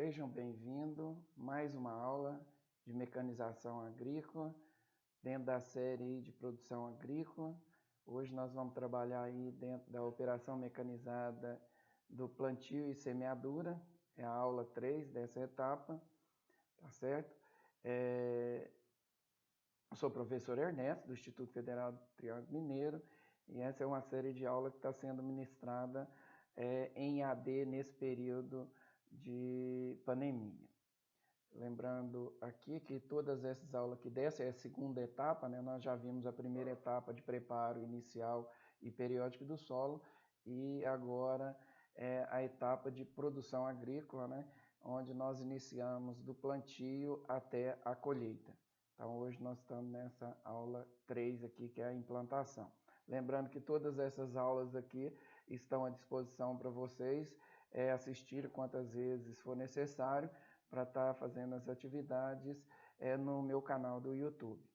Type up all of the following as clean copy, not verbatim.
Sejam bem-vindos a mais uma aula de mecanização agrícola, dentro da série de produção agrícola. Hoje nós vamos trabalhar aí dentro da operação mecanizada do plantio e semeadura, é a aula 3 dessa etapa, tá certo? Eu sou o professor Ernesto, do Instituto Federal do Triângulo Mineiro, e essa é uma série de aulas que está sendo ministrada em AD nesse período de pandemia. Lembrando aqui que todas essas aulas aqui dessa é a segunda etapa, né? Nós já vimos a primeira etapa de preparo inicial e periódico do solo, e agora é a etapa de produção agrícola, né? Onde nós iniciamos do plantio até a colheita. Então hoje nós estamos nessa aula 3 aqui, que é a implantação. Lembrando que todas essas aulas aqui estão à disposição para vocês assistir quantas vezes for necessário para estar fazendo as atividades no meu canal do YouTube.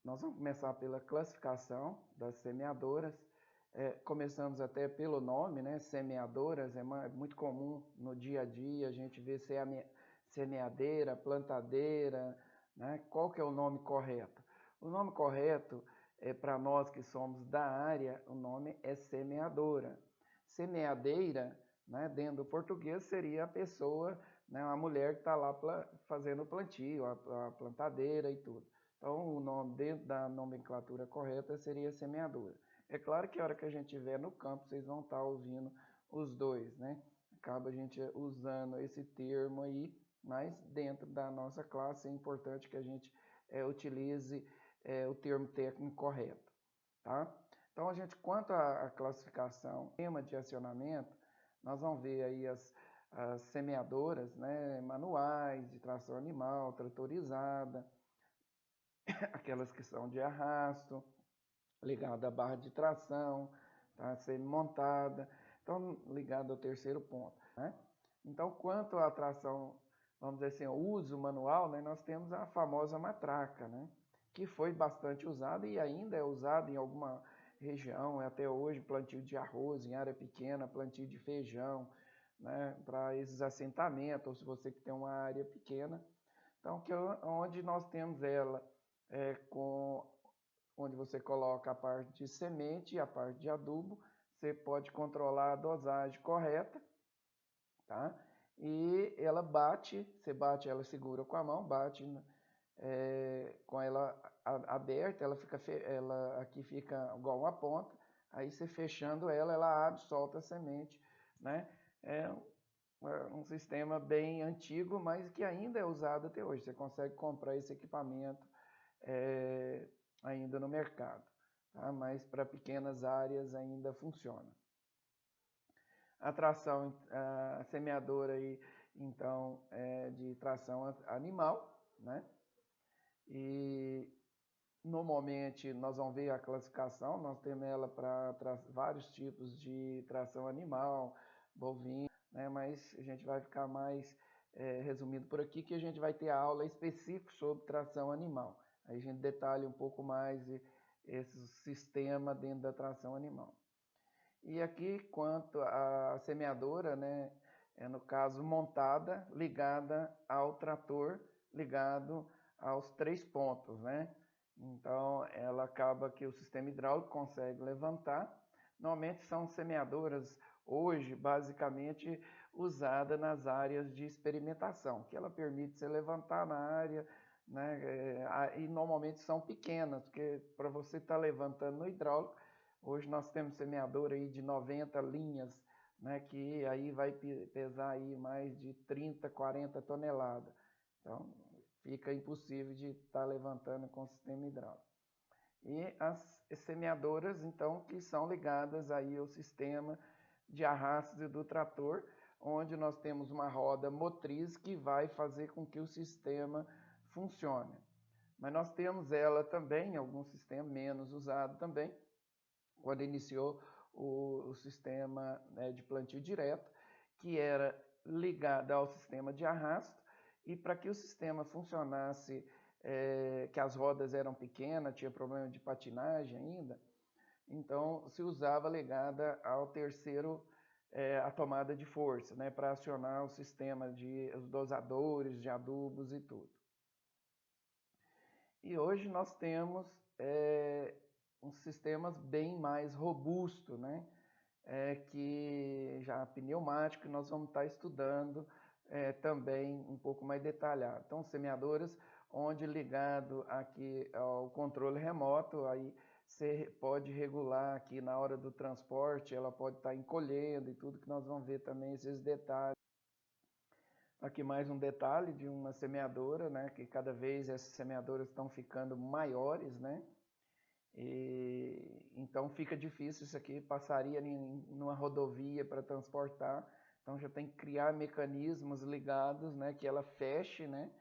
Nós vamos começar pela classificação das semeadoras. Começamos até pelo nome, né? Semeadoras, é muito comum no dia a dia a gente ver semeadeira, plantadeira, né? Qual que é o nome correto? O nome correto, para nós que somos da área, o nome é semeadora. Semeadeira, né, dentro do português, seria a pessoa, né, a mulher que está lá fazendo o plantio, a plantadeira e tudo. Então, o nome dentro da nomenclatura correta seria semeadora. É claro que a hora que a gente estiver no campo, vocês vão estar ouvindo os dois, né? Acaba a gente usando esse termo aí, mas dentro da nossa classe é importante que a gente utilize o termo técnico correto, tá? Então, quanto à classificação, tema de acionamento, nós vamos ver aí as semeadoras, né, manuais, de tração animal, tratorizada, aquelas que são de arrasto, ligada à barra de tração, tá, semi-montada, então ligado ao terceiro ponto, né? Então, quanto à tração, vamos dizer assim, o uso manual, né, nós temos a famosa matraca, né, que foi bastante usada e ainda é usada em alguma região, até hoje, plantio de arroz em área pequena, plantio de feijão, né, para esses assentamentos, ou se você que tem uma área pequena. Então, onde nós temos ela onde você coloca a parte de semente e a parte de adubo, você pode controlar a dosagem correta, tá? E ela ela segura com a mão, bate com ela aberta, ela aqui fica igual uma ponta, aí você fechando ela abre, solta a semente, né? É um sistema bem antigo, mas que ainda é usado até hoje. Você consegue comprar esse equipamento ainda no mercado, tá? Mas para pequenas áreas ainda funciona. A tração, a semeadora aí, então, é de tração animal, né? E normalmente nós vamos ver a classificação, nós temos ela para vários tipos de tração animal, bovina, né? Mas a gente vai ficar mais resumido por aqui, que a gente vai ter a aula específica sobre tração animal. Aí a gente detalha um pouco mais esse sistema dentro da tração animal. E aqui, quanto à semeadora, né, no caso montada, ligada ao trator, ligado aos 3 pontos, né? Então, ela acaba que o sistema hidráulico consegue levantar. Normalmente são semeadoras hoje, basicamente, usadas nas áreas de experimentação, que ela permite você levantar na área, né? E normalmente são pequenas, porque para você estar levantando no hidráulico, hoje nós temos semeador aí de 90 linhas, né, que aí vai pesar aí mais de 30, 40 toneladas. Então, fica impossível de estar levantando com o sistema hidráulico. E as semeadoras, então, que são ligadas aí ao sistema de arrasto do trator, onde nós temos uma roda motriz que vai fazer com que o sistema funcione. Mas nós temos ela também, algum sistema menos usado também, quando iniciou o sistema, né, de plantio direto, que era ligado ao sistema de arrasto, e para que o sistema funcionasse, que as rodas eram pequenas, tinha problema de patinagem ainda, então se usava ligada ao terceiro a tomada de força, né, para acionar o sistema os dosadores de adubos e tudo. E hoje nós temos uns sistemas bem mais robustos, né, que já pneumático, nós vamos estar estudando também um pouco mais detalhado. Então, semeadoras onde ligado aqui ao controle remoto, aí você pode regular aqui na hora do transporte, ela pode estar encolhendo e tudo, que nós vamos ver também esses detalhes. Aqui mais um detalhe de uma semeadora, né, que cada vez essas semeadoras estão ficando maiores, né, e então fica difícil isso aqui, passaria numa rodovia para transportar, então já tem que criar mecanismos ligados, né, que ela feche, né,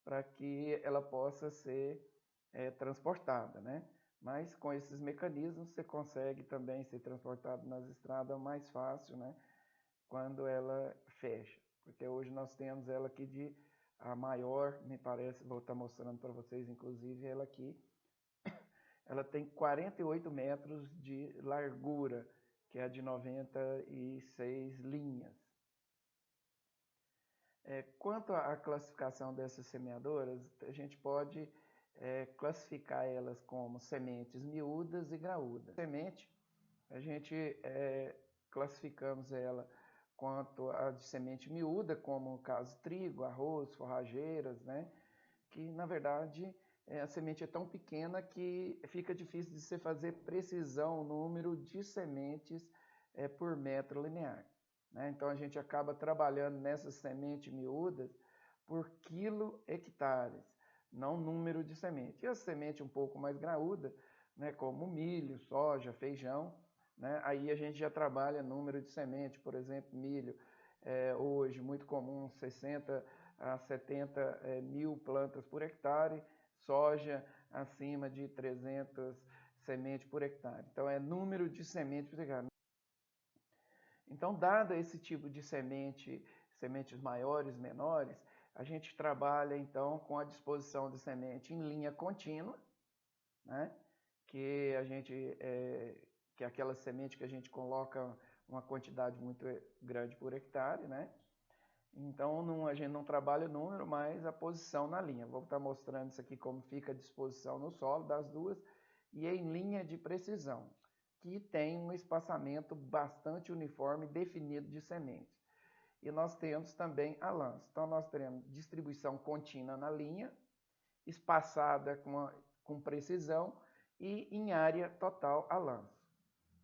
para que ela possa ser transportada, né? Mas com esses mecanismos você consegue também ser transportado nas estradas mais fácil, né? Quando ela fecha, porque hoje nós temos ela aqui a maior, me parece, vou estar mostrando para vocês, inclusive ela aqui, ela tem 48 metros de largura, que é a de 96 linhas. Quanto à classificação dessas semeadoras, a gente pode classificar elas como sementes miúdas e graúdas. Semente, a gente classificamos ela quanto a de semente miúda, como o caso trigo, arroz, forrageiras, né? Que na verdade a semente é tão pequena que fica difícil de você fazer precisão o número de sementes por metro linear. Né? Então a gente acaba trabalhando nessas sementes miúdas por quilo-hectares, não número de semente. E a semente um pouco mais graúda, né, como milho, soja, feijão, né, aí a gente já trabalha número de semente, por exemplo, milho, hoje muito comum, 60 a 70 mil plantas por hectare, soja acima de 300 sementes por hectare. Então é número de sementes por hectare. Então, dado esse tipo de sementes maiores, menores, a gente trabalha então com a disposição de semente em linha contínua, né? Que é aquela semente que a gente coloca uma quantidade muito grande por hectare, né? Então a gente não trabalha o número, mas a posição na linha. Vou estar mostrando isso aqui como fica a disposição no solo das duas e em linha de precisão, que tem um espaçamento bastante uniforme definido de sementes. E nós temos também a lança. Então nós teremos distribuição contínua na linha, espaçada com precisão e em área total a lança.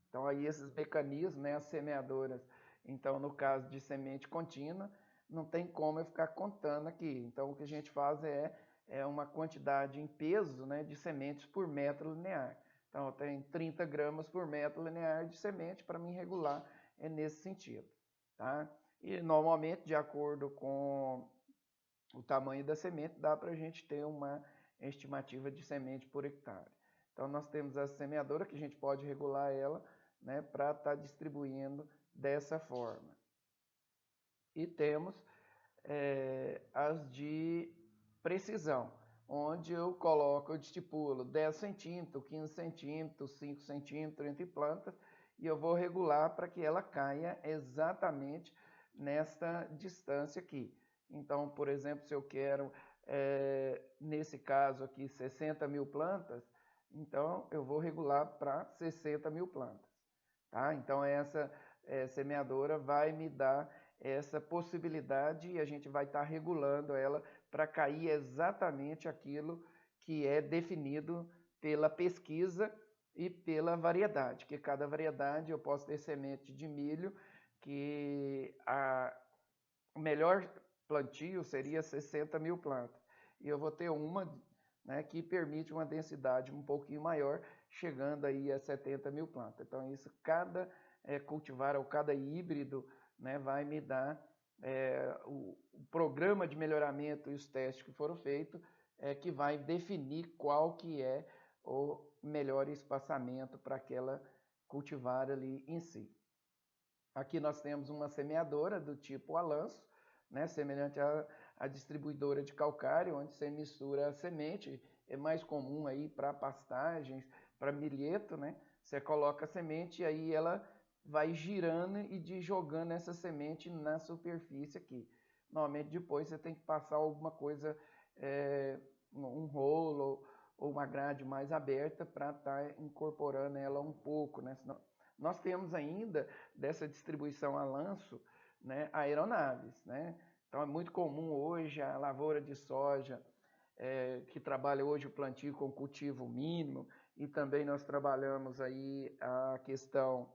Então aí esses mecanismos, né, as semeadoras, então no caso de semente contínua, não tem como eu ficar contando aqui. Então o que a gente faz é uma quantidade em peso, né, de sementes por metro linear. Então eu tenho 30 gramas por metro linear de semente para mim regular nesse sentido. Tá? E normalmente, de acordo com o tamanho da semente, dá para a gente ter uma estimativa de semente por hectare. Então nós temos a semeadora que a gente pode regular ela, né, para estar distribuindo dessa forma. E temos as de precisão, onde eu estipulo 10 centímetros, 15 centímetros, 5 centímetros entre plantas, e eu vou regular para que ela caia exatamente nesta distância aqui. Então, por exemplo, se eu quero, nesse caso aqui, 60 mil plantas, então eu vou regular para 60 mil plantas. Tá? Então, essa semeadora vai me dar essa possibilidade e a gente vai estar regulando ela para cair exatamente aquilo que é definido pela pesquisa e pela variedade, que cada variedade eu posso ter semente de milho que o melhor plantio seria 60 mil plantas e eu vou ter uma, né, que permite uma densidade um pouquinho maior, chegando aí a 70 mil plantas. Então isso, cada cultivar ou cada híbrido, né, vai me dar o programa de melhoramento e os testes que foram feitos, que vai definir qual que é o melhor espaçamento para aquela cultivar ali em si. Aqui nós temos uma semeadora do tipo Alanço, né, semelhante à distribuidora de calcário, onde você mistura a semente, é mais comum aí para pastagens, para milheto, né? Você coloca a semente e aí ela vai girando e jogando essa semente na superfície aqui. Normalmente depois você tem que passar alguma coisa, um rolo ou uma grade mais aberta para estar incorporando ela um pouco, né? Senão, nós temos ainda dessa distribuição a lanço, né, aeronaves, né? Então é muito comum hoje a lavoura de soja, que trabalha hoje o plantio com cultivo mínimo, e também nós trabalhamos aí a questão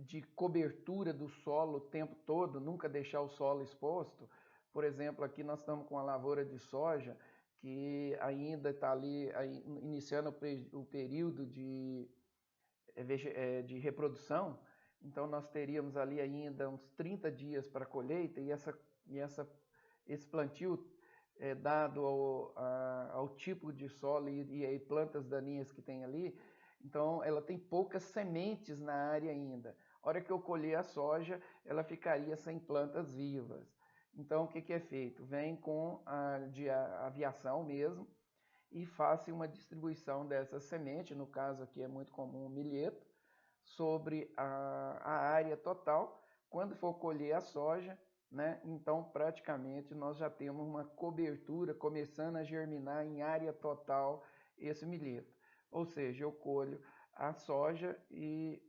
de cobertura do solo o tempo todo, nunca deixar o solo exposto. Por exemplo, aqui nós estamos com a lavoura de soja, que ainda está ali iniciando o período de reprodução. Então nós teríamos ali ainda uns 30 dias para colheita, e esse plantio, dado ao tipo de solo e plantas daninhas que tem ali, então ela tem poucas sementes na área ainda. A hora que eu colher a soja, ela ficaria sem plantas vivas. Então o que é feito? Vem com a aviação mesmo e faça uma distribuição dessa semente, no caso aqui é muito comum o milheto, sobre a área total. Quando for colher a soja, né, então praticamente nós já temos uma cobertura começando a germinar em área total esse milheto. Ou seja, eu colho a soja e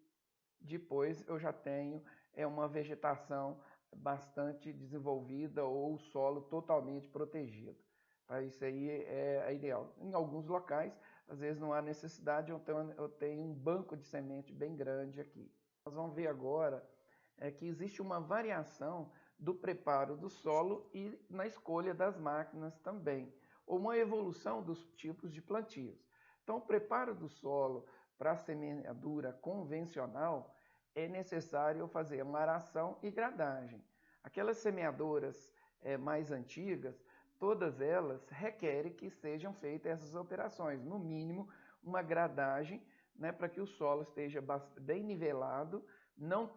depois eu já tenho uma vegetação bastante desenvolvida ou o solo totalmente protegido. Tá? Isso aí é ideal. Em alguns locais, às vezes não há necessidade, então eu tenho um banco de semente bem grande aqui. Nós vamos ver agora que existe uma variação do preparo do solo e na escolha das máquinas também, ou uma evolução dos tipos de plantios. Então, o preparo do solo para a semeadura convencional é necessário fazer uma aração e gradagem. Aquelas semeadoras mais antigas, todas elas requerem que sejam feitas essas operações, no mínimo uma gradagem, né, para que o solo esteja bem nivelado, não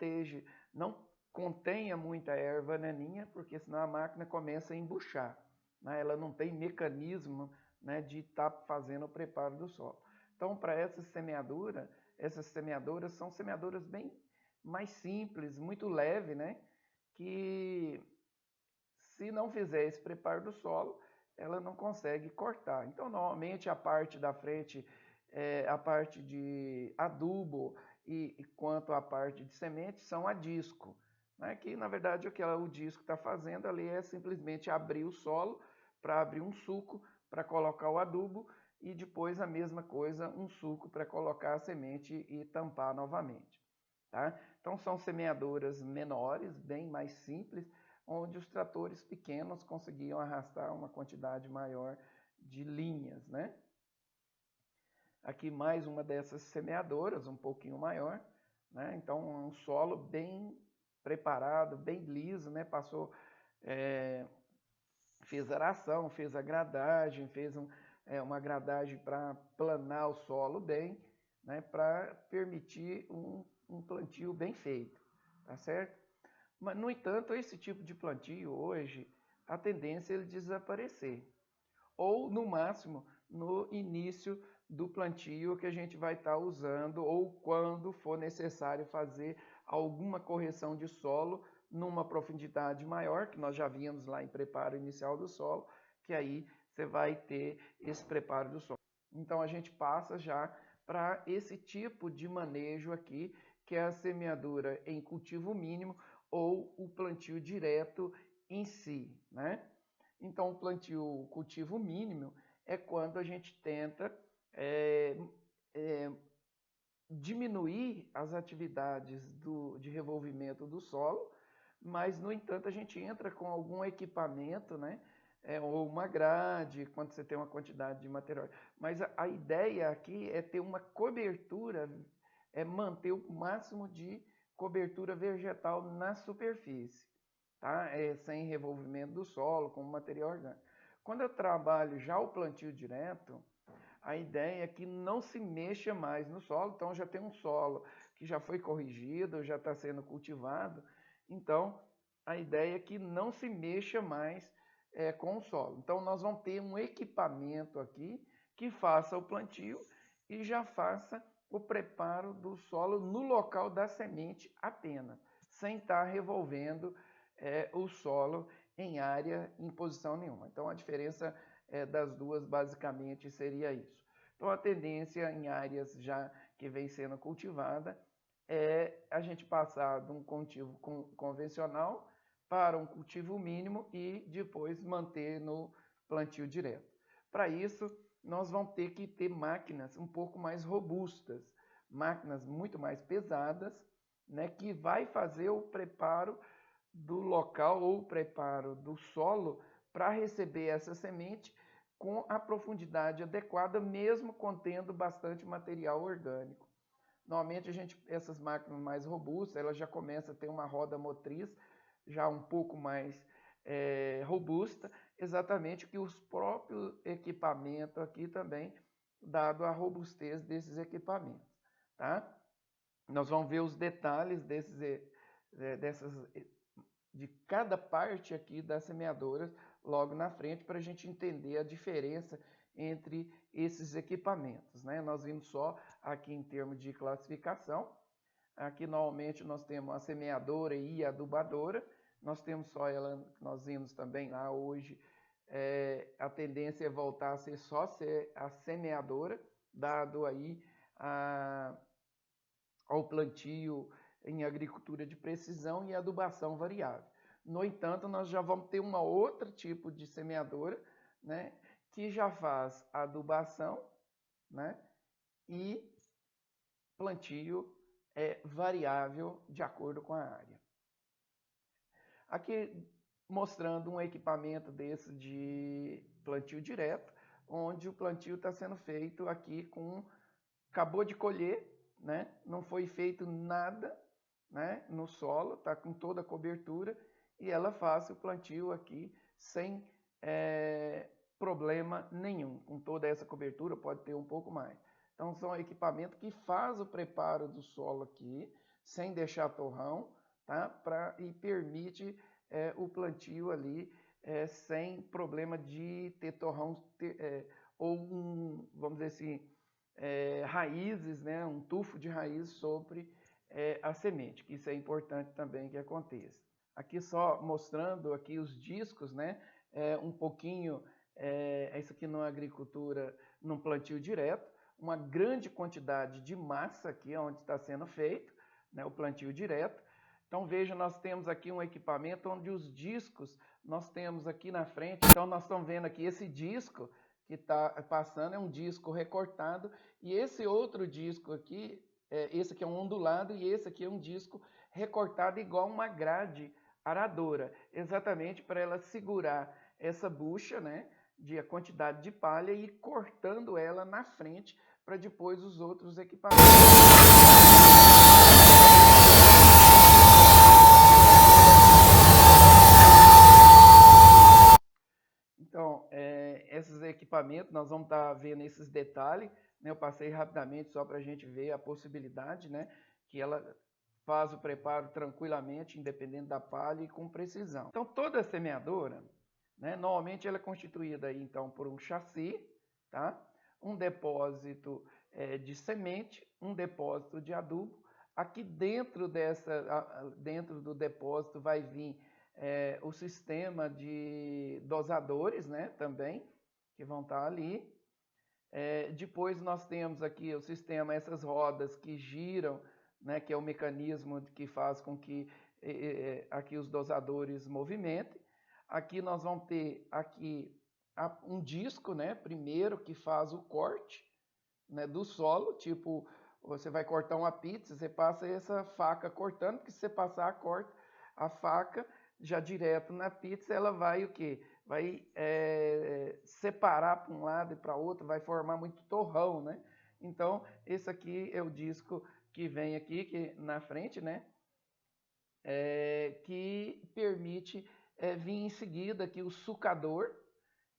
contenha muita erva daninha, porque senão a máquina começa a embuchar, né? Ela não tem mecanismo, né, de estar fazendo o preparo do solo. Então, para essas semeadoras são semeadoras bem mais simples, muito leve, né? Que se não fizer esse preparo do solo, ela não consegue cortar. Então, normalmente a parte da frente, a parte de adubo e quanto a parte de semente são a disco, né? Que na verdade o disco está fazendo ali é simplesmente abrir o solo para abrir um sulco para colocar o adubo, e depois a mesma coisa, um sulco para colocar a semente e tampar novamente. Tá? Então são semeadoras menores, bem mais simples, onde os tratores pequenos conseguiam arrastar uma quantidade maior de linhas, né? Aqui mais uma dessas semeadoras, um pouquinho maior, né? Então um solo bem preparado, bem liso, né? Fez aração, fez a gradagem, fez uma gradagem para planar o solo bem, né? Para permitir um plantio bem feito, tá certo? Mas, no entanto, esse tipo de plantio hoje, a tendência é ele desaparecer. Ou, no máximo, no início do plantio que a gente vai estar usando, ou quando for necessário fazer alguma correção de solo numa profundidade maior, que nós já vimos lá em preparo inicial do solo, que aí você vai ter esse preparo do solo. Então a gente passa já para esse tipo de manejo aqui, que é a semeadura em cultivo mínimo ou o plantio direto em si, né? Então, o plantio cultivo mínimo é quando a gente tenta diminuir as atividades de revolvimento do solo, mas, no entanto, a gente entra com algum equipamento, né? Ou uma grade, quando você tem uma quantidade de material. Mas a ideia aqui é ter uma cobertura, manter o máximo de cobertura vegetal na superfície, tá? Sem revolvimento do solo, com material orgânico. Quando eu trabalho já o plantio direto, a ideia é que não se mexa mais no solo. Então já tem um solo que já foi corrigido, já está sendo cultivado. Então a ideia é que não se mexa mais com o solo. Então nós vamos ter um equipamento aqui que faça o plantio e já faça o preparo do solo no local da semente apenas, sem estar revolvendo o solo em área em posição nenhuma. Então a diferença das duas basicamente seria isso. Então a tendência em áreas já que vem sendo cultivada é a gente passar de um cultivo convencional para um cultivo mínimo e depois manter no plantio direto. Para isso, nós vamos ter que ter máquinas um pouco mais robustas, máquinas muito mais pesadas, né, que vai fazer o preparo do local ou o preparo do solo para receber essa semente com a profundidade adequada, mesmo contendo bastante material orgânico. Normalmente essas máquinas mais robustas, elas já começam a ter uma roda motriz já um pouco mais robusta, exatamente que os próprios equipamentos aqui também, dado a robustez desses equipamentos, tá? Nós vamos ver os detalhes de cada parte aqui das semeadoras logo na frente para a gente entender a diferença entre esses equipamentos, né? Nós vimos só aqui em termos de classificação. Aqui normalmente nós temos a semeadora e a adubadora. Nós temos só ela, nós vimos também lá hoje, a tendência é voltar a ser só a semeadora, dado aí ao plantio em agricultura de precisão e adubação variável. No entanto, nós já vamos ter uma outra tipo de semeadora, né, que já faz adubação, né, e plantio variável de acordo com a área. Aqui mostrando um equipamento desse de plantio direto, onde o plantio está sendo feito aqui acabou de colher, né? Não foi feito nada, né, no solo, está com toda a cobertura e ela faz o plantio aqui sem problema nenhum. Com toda essa cobertura pode ter um pouco mais. Então são equipamentos que faz o preparo do solo aqui, sem deixar torrão, tá? E permite o plantio ali sem problema de ter torrão ou vamos dizer assim, raízes, né? Um tufo de raiz sobre a semente, que isso é importante também que aconteça. Aqui só mostrando aqui os discos, né? Um pouquinho, isso aqui numa agricultura, num plantio direto, uma grande quantidade de massa aqui onde está sendo feito, né, o plantio direto. Então veja, nós temos aqui um equipamento onde os discos nós temos aqui na frente. Então nós estamos vendo aqui esse disco que está passando, é um disco recortado, e esse outro disco aqui, esse aqui é um ondulado e esse aqui é um disco recortado igual uma grade aradora, exatamente para ela segurar essa bucha, né, de a quantidade de palha e ir cortando ela na frente para depois os outros equipamentos. Então, esses equipamentos, nós vamos estar vendo esses detalhes, né? Eu passei rapidamente só para a gente ver a possibilidade, né? Que ela faz o preparo tranquilamente, independente da palha e com precisão. Então, toda semeadora, né? Normalmente ela é constituída aí, então, por um chassi, tá? Um depósito de semente, um depósito de adubo. Aqui dentro do depósito vai vir o sistema de dosadores, né, também, que vão estar ali. Depois nós temos aqui o sistema, essas rodas que giram, né, que é o mecanismo que faz com que aqui os dosadores movimentem. Aqui nós vamos ter aqui um disco, né, primeiro, que faz o corte, né, do solo, tipo, você vai cortar uma pizza, você passa essa faca cortando, porque se você passar a faca já direto na pizza, ela vai o quê? Vai separar para um lado e para outro, vai formar muito torrão, né? Então, esse aqui é o disco que vem aqui na frente, né? Que permite vir em seguida aqui o sucador,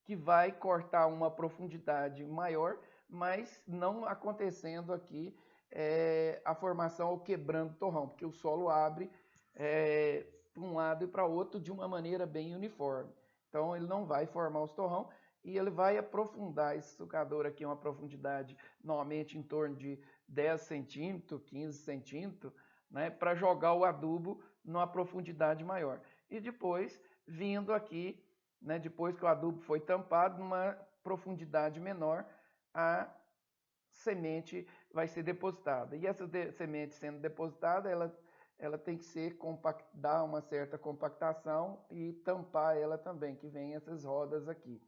que vai cortar uma profundidade maior, mas não acontecendo aqui a formação ou quebrando torrão, porque o solo abre para um lado e para outro de uma maneira bem uniforme. Então ele não vai formar os torrão e ele vai aprofundar esse sucador aqui, uma profundidade normalmente em torno de 10 centímetros, 15 centímetros, né, para jogar o adubo numa profundidade maior. E depois, vindo aqui, né, depois que o adubo foi tampado, numa profundidade menor, a semente vai ser depositada. E essa semente sendo depositada, ela tem que ser dar uma certa compactação e tampar ela também, que vem essas rodas aqui.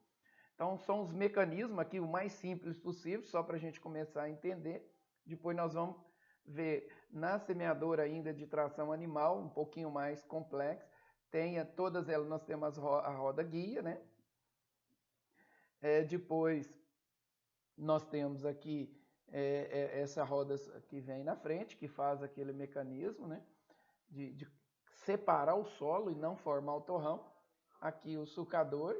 Então, são os mecanismos aqui, o mais simples possível, só para a gente começar a entender. Depois nós vamos ver na semeadora ainda de tração animal, um pouquinho mais complexa. Todas elas nós temos a roda guia, né? Depois nós temos aqui essa roda que vem na frente, que faz aquele mecanismo, né? De separar o solo e não formar o torrão. Aqui o sulcador,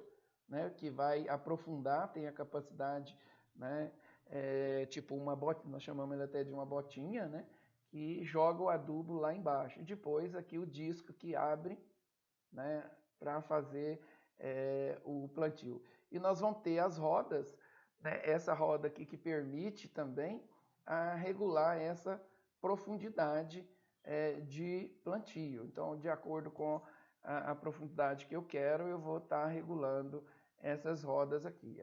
né, que vai aprofundar, tem a capacidade, né, tipo uma botinha, nós chamamos ele até de uma botinha, né, que joga o adubo lá embaixo. E depois aqui o disco que abre, né, para fazer o plantio. E nós vamos ter as rodas, né, essa roda aqui que permite também regular essa profundidade de plantio. Então, de acordo com a profundidade que eu quero, eu vou estar regulando essas rodas aqui.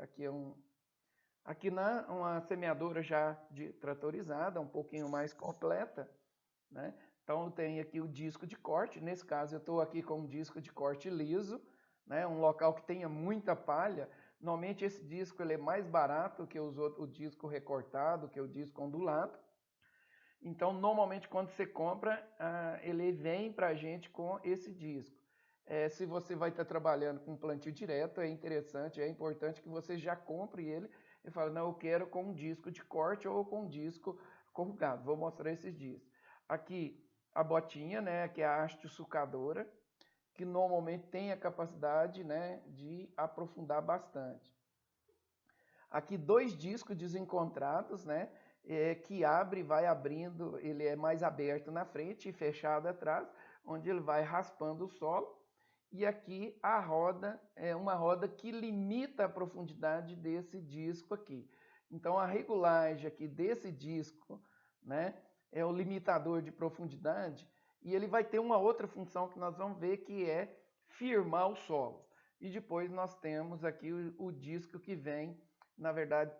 Aqui uma semeadora já tratorizada, um pouquinho mais completa, né? Então, eu tenho aqui o disco de corte. Nesse caso, eu estou aqui com um disco de corte liso, né? Um local que tenha muita palha. Normalmente, esse disco ele é mais barato que o disco recortado, que o disco ondulado. Então, normalmente, quando você compra, ele vem para a gente com esse disco. Se você vai estar trabalhando com plantio direto, é interessante, é importante que você já compre ele e fale, não, eu quero com um disco de corte ou com um disco corrugado. Vou mostrar esses discos. Aqui, a botinha, né, que é a haste sulcadora, que normalmente tem a capacidade, né, de aprofundar bastante. Aqui, 2 discos desencontrados, né, que vai abrindo, ele é mais aberto na frente e fechado atrás, onde ele vai raspando o solo. E aqui a roda é uma roda que limita a profundidade desse disco aqui. Então, a regulagem aqui desse disco, né, é o limitador de profundidade, e ele vai ter uma outra função que nós vamos ver, que é firmar o solo. E depois nós temos aqui o disco que vem, na verdade,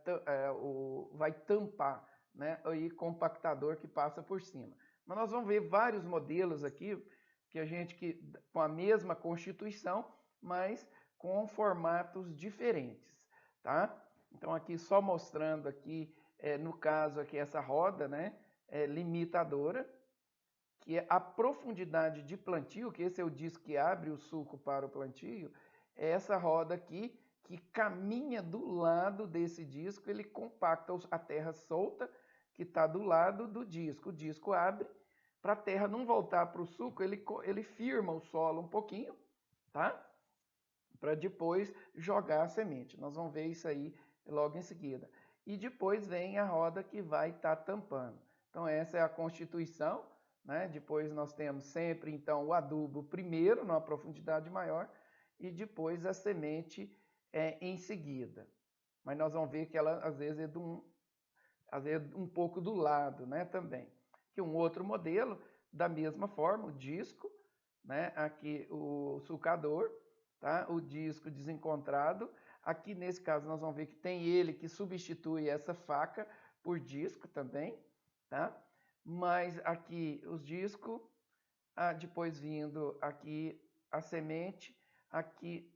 vai tampar, né, e compactador que passa por cima. Mas nós vamos ver vários modelos aqui, com a mesma constituição, mas com formatos diferentes, tá? Então aqui só mostrando aqui, no caso aqui essa roda, né, limitadora, que é a profundidade de plantio, que esse é o disco que abre o sulco para o plantio, é essa roda aqui que caminha do lado desse disco, ele compacta a terra solta que está do lado do disco. O disco abre, para a terra não voltar para o sulco, ele firma o solo um pouquinho, tá? Para depois jogar a semente. Nós vamos ver isso aí logo em seguida. E depois vem a roda que vai estar tampando. Então essa é a constituição, né? Depois nós temos sempre então o adubo primeiro, numa profundidade maior, e depois a semente em seguida. Mas nós vamos ver que ela às vezes é um pouco do lado, né, também. Que um outro modelo, da mesma forma, o disco, né, aqui o sulcador, tá? O disco desencontrado. Aqui nesse caso nós vamos ver que tem ele que substitui essa faca por disco também, tá? Mas aqui os discos, depois vindo aqui a semente, aqui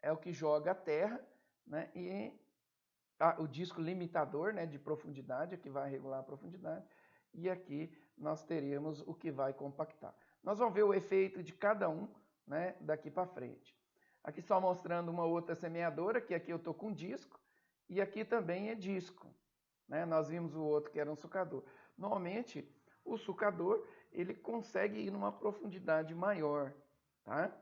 é o que joga a terra, né? E o disco limitador, né, de profundidade, que vai regular a profundidade, e aqui nós teríamos o que vai compactar. Nós vamos ver o efeito de cada um, né, daqui para frente. Aqui só mostrando uma outra semeadora, que aqui eu estou com disco, e aqui também é disco, né? Nós vimos o outro que era um sulcador. Normalmente, o sulcador ele consegue ir numa profundidade maior, tá?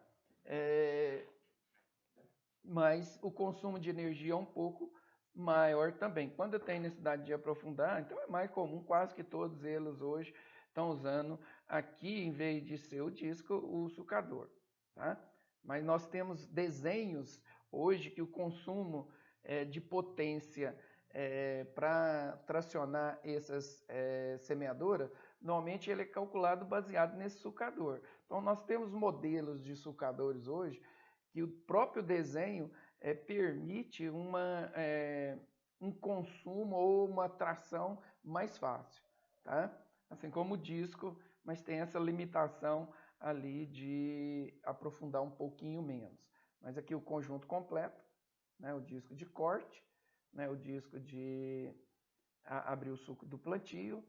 Mas o consumo de energia é um pouco maior também. Quando eu tenho necessidade de aprofundar, então é mais comum, quase que todos eles hoje estão usando aqui, em vez de ser o disco, o sulcador, tá? Mas nós temos desenhos hoje que o consumo de potência para tracionar essas semeadoras, normalmente ele é calculado baseado nesse sulcador. Então nós temos modelos de sulcadores hoje que o próprio desenho permite um consumo ou uma tração mais fácil, tá? Assim como o disco, mas tem essa limitação ali de aprofundar um pouquinho menos. Mas aqui o conjunto completo, né, o disco de corte, né, o disco de abrir o suco do plantio,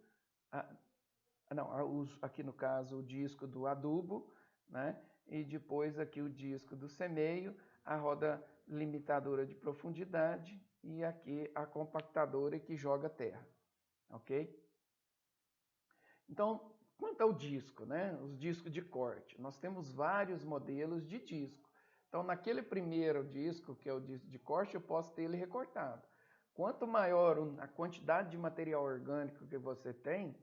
aqui no caso o disco do adubo, né, e depois aqui o disco do semeio, a roda limitadora de profundidade e aqui a compactadora que joga terra, ok? Então, quanto ao disco, né, os discos de corte, nós temos vários modelos de disco. Então, naquele primeiro disco, que é o disco de corte, eu posso ter ele recortado. Quanto maior a quantidade de material orgânico que você tem,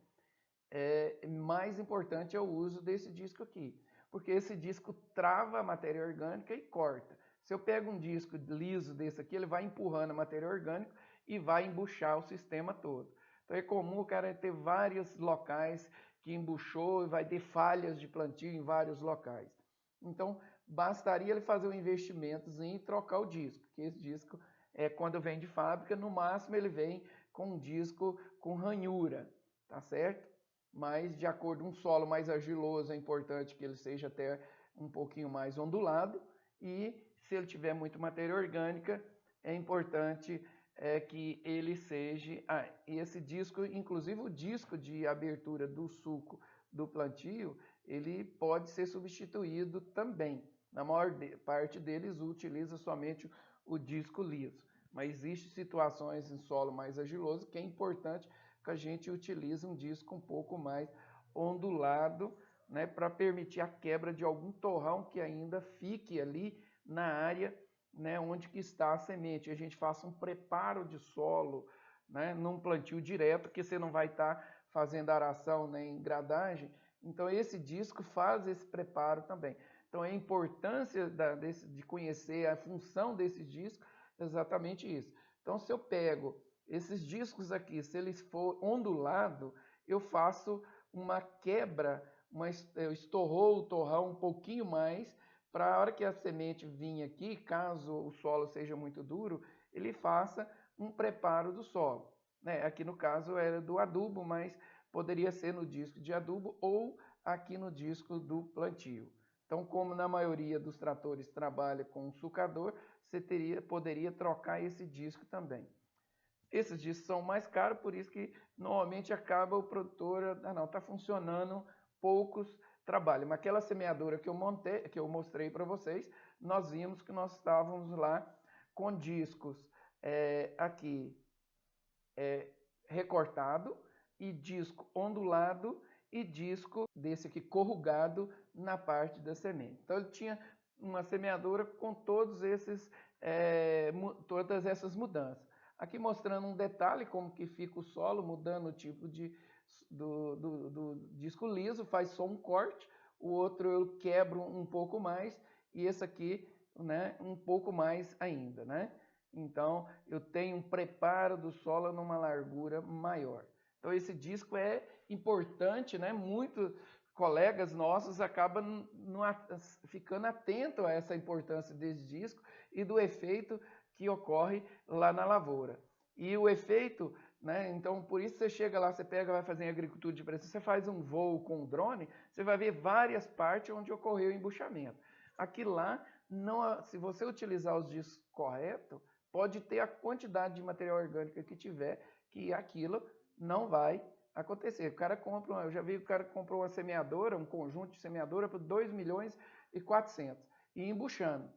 mais importante é o uso desse disco aqui. Porque esse disco trava a matéria orgânica e corta. Se eu pego um disco liso desse aqui, ele vai empurrando a matéria orgânica e vai embuchar o sistema todo. Então é comum o cara ter vários locais que embuchou e vai ter falhas de plantio em vários locais. Então bastaria ele fazer um investimento em trocar o disco, que esse disco, quando vem de fábrica, no máximo ele vem com um disco com ranhura, tá certo? Mas de acordo com um solo mais argiloso, é importante que ele seja até um pouquinho mais ondulado, e se ele tiver muito matéria orgânica, é importante que ele seja... esse disco, inclusive o disco de abertura do suco do plantio, ele pode ser substituído também. Na maior parte deles utiliza somente o disco liso, mas existem situações em solo mais argiloso que é importante que a gente utilize um disco um pouco mais ondulado, né, para permitir a quebra de algum torrão que ainda fique ali na área, né, onde que está a semente. A gente faça um preparo de solo, né, num plantio direto, que você não vai estar fazendo aração nem gradagem. Então esse disco faz esse preparo também. Então a importância de conhecer a função desse disco é exatamente isso. Então se eu pego esses discos aqui, se eles for ondulado, eu faço uma quebra, eu estorrou o torrão um pouquinho mais, para a hora que a semente vir aqui, caso o solo seja muito duro, ele faça um preparo do solo. Né? Aqui no caso era do adubo, mas poderia ser no disco de adubo ou aqui no disco do plantio. Então, como na maioria dos tratores trabalha com um sulcador, você poderia trocar esse disco também. Esses discos são mais caros, por isso que normalmente acaba o produtor, não, está funcionando, poucos trabalhos. Mas aquela semeadora que eu mostrei para vocês, nós vimos que nós estávamos lá com discos aqui recortado e disco ondulado e disco desse aqui corrugado na parte da semente. Então ele tinha uma semeadora com todas essas mudanças. Aqui mostrando um detalhe como que fica o solo, mudando o tipo do disco liso, faz só um corte, o outro eu quebro um pouco mais e esse aqui, né, um pouco mais ainda, né? Então eu tenho um preparo do solo numa largura maior. Então esse disco é importante, né? Muitos colegas nossos acabam ficando atentos a essa importância desse disco e do efeito que ocorre lá na lavoura. E o efeito, né, então por isso você chega lá, você pega, vai fazer agricultura de precisão, você faz um voo com o drone, você vai ver várias partes onde ocorreu o embuchamento. Aqui lá, não, se você utilizar os discos corretos, pode ter a quantidade de material orgânico que tiver, que aquilo não vai acontecer. O cara compra, eu já vi o cara que comprou uma semeadora, um conjunto de semeadora por 2 milhões e 400 e embuchando,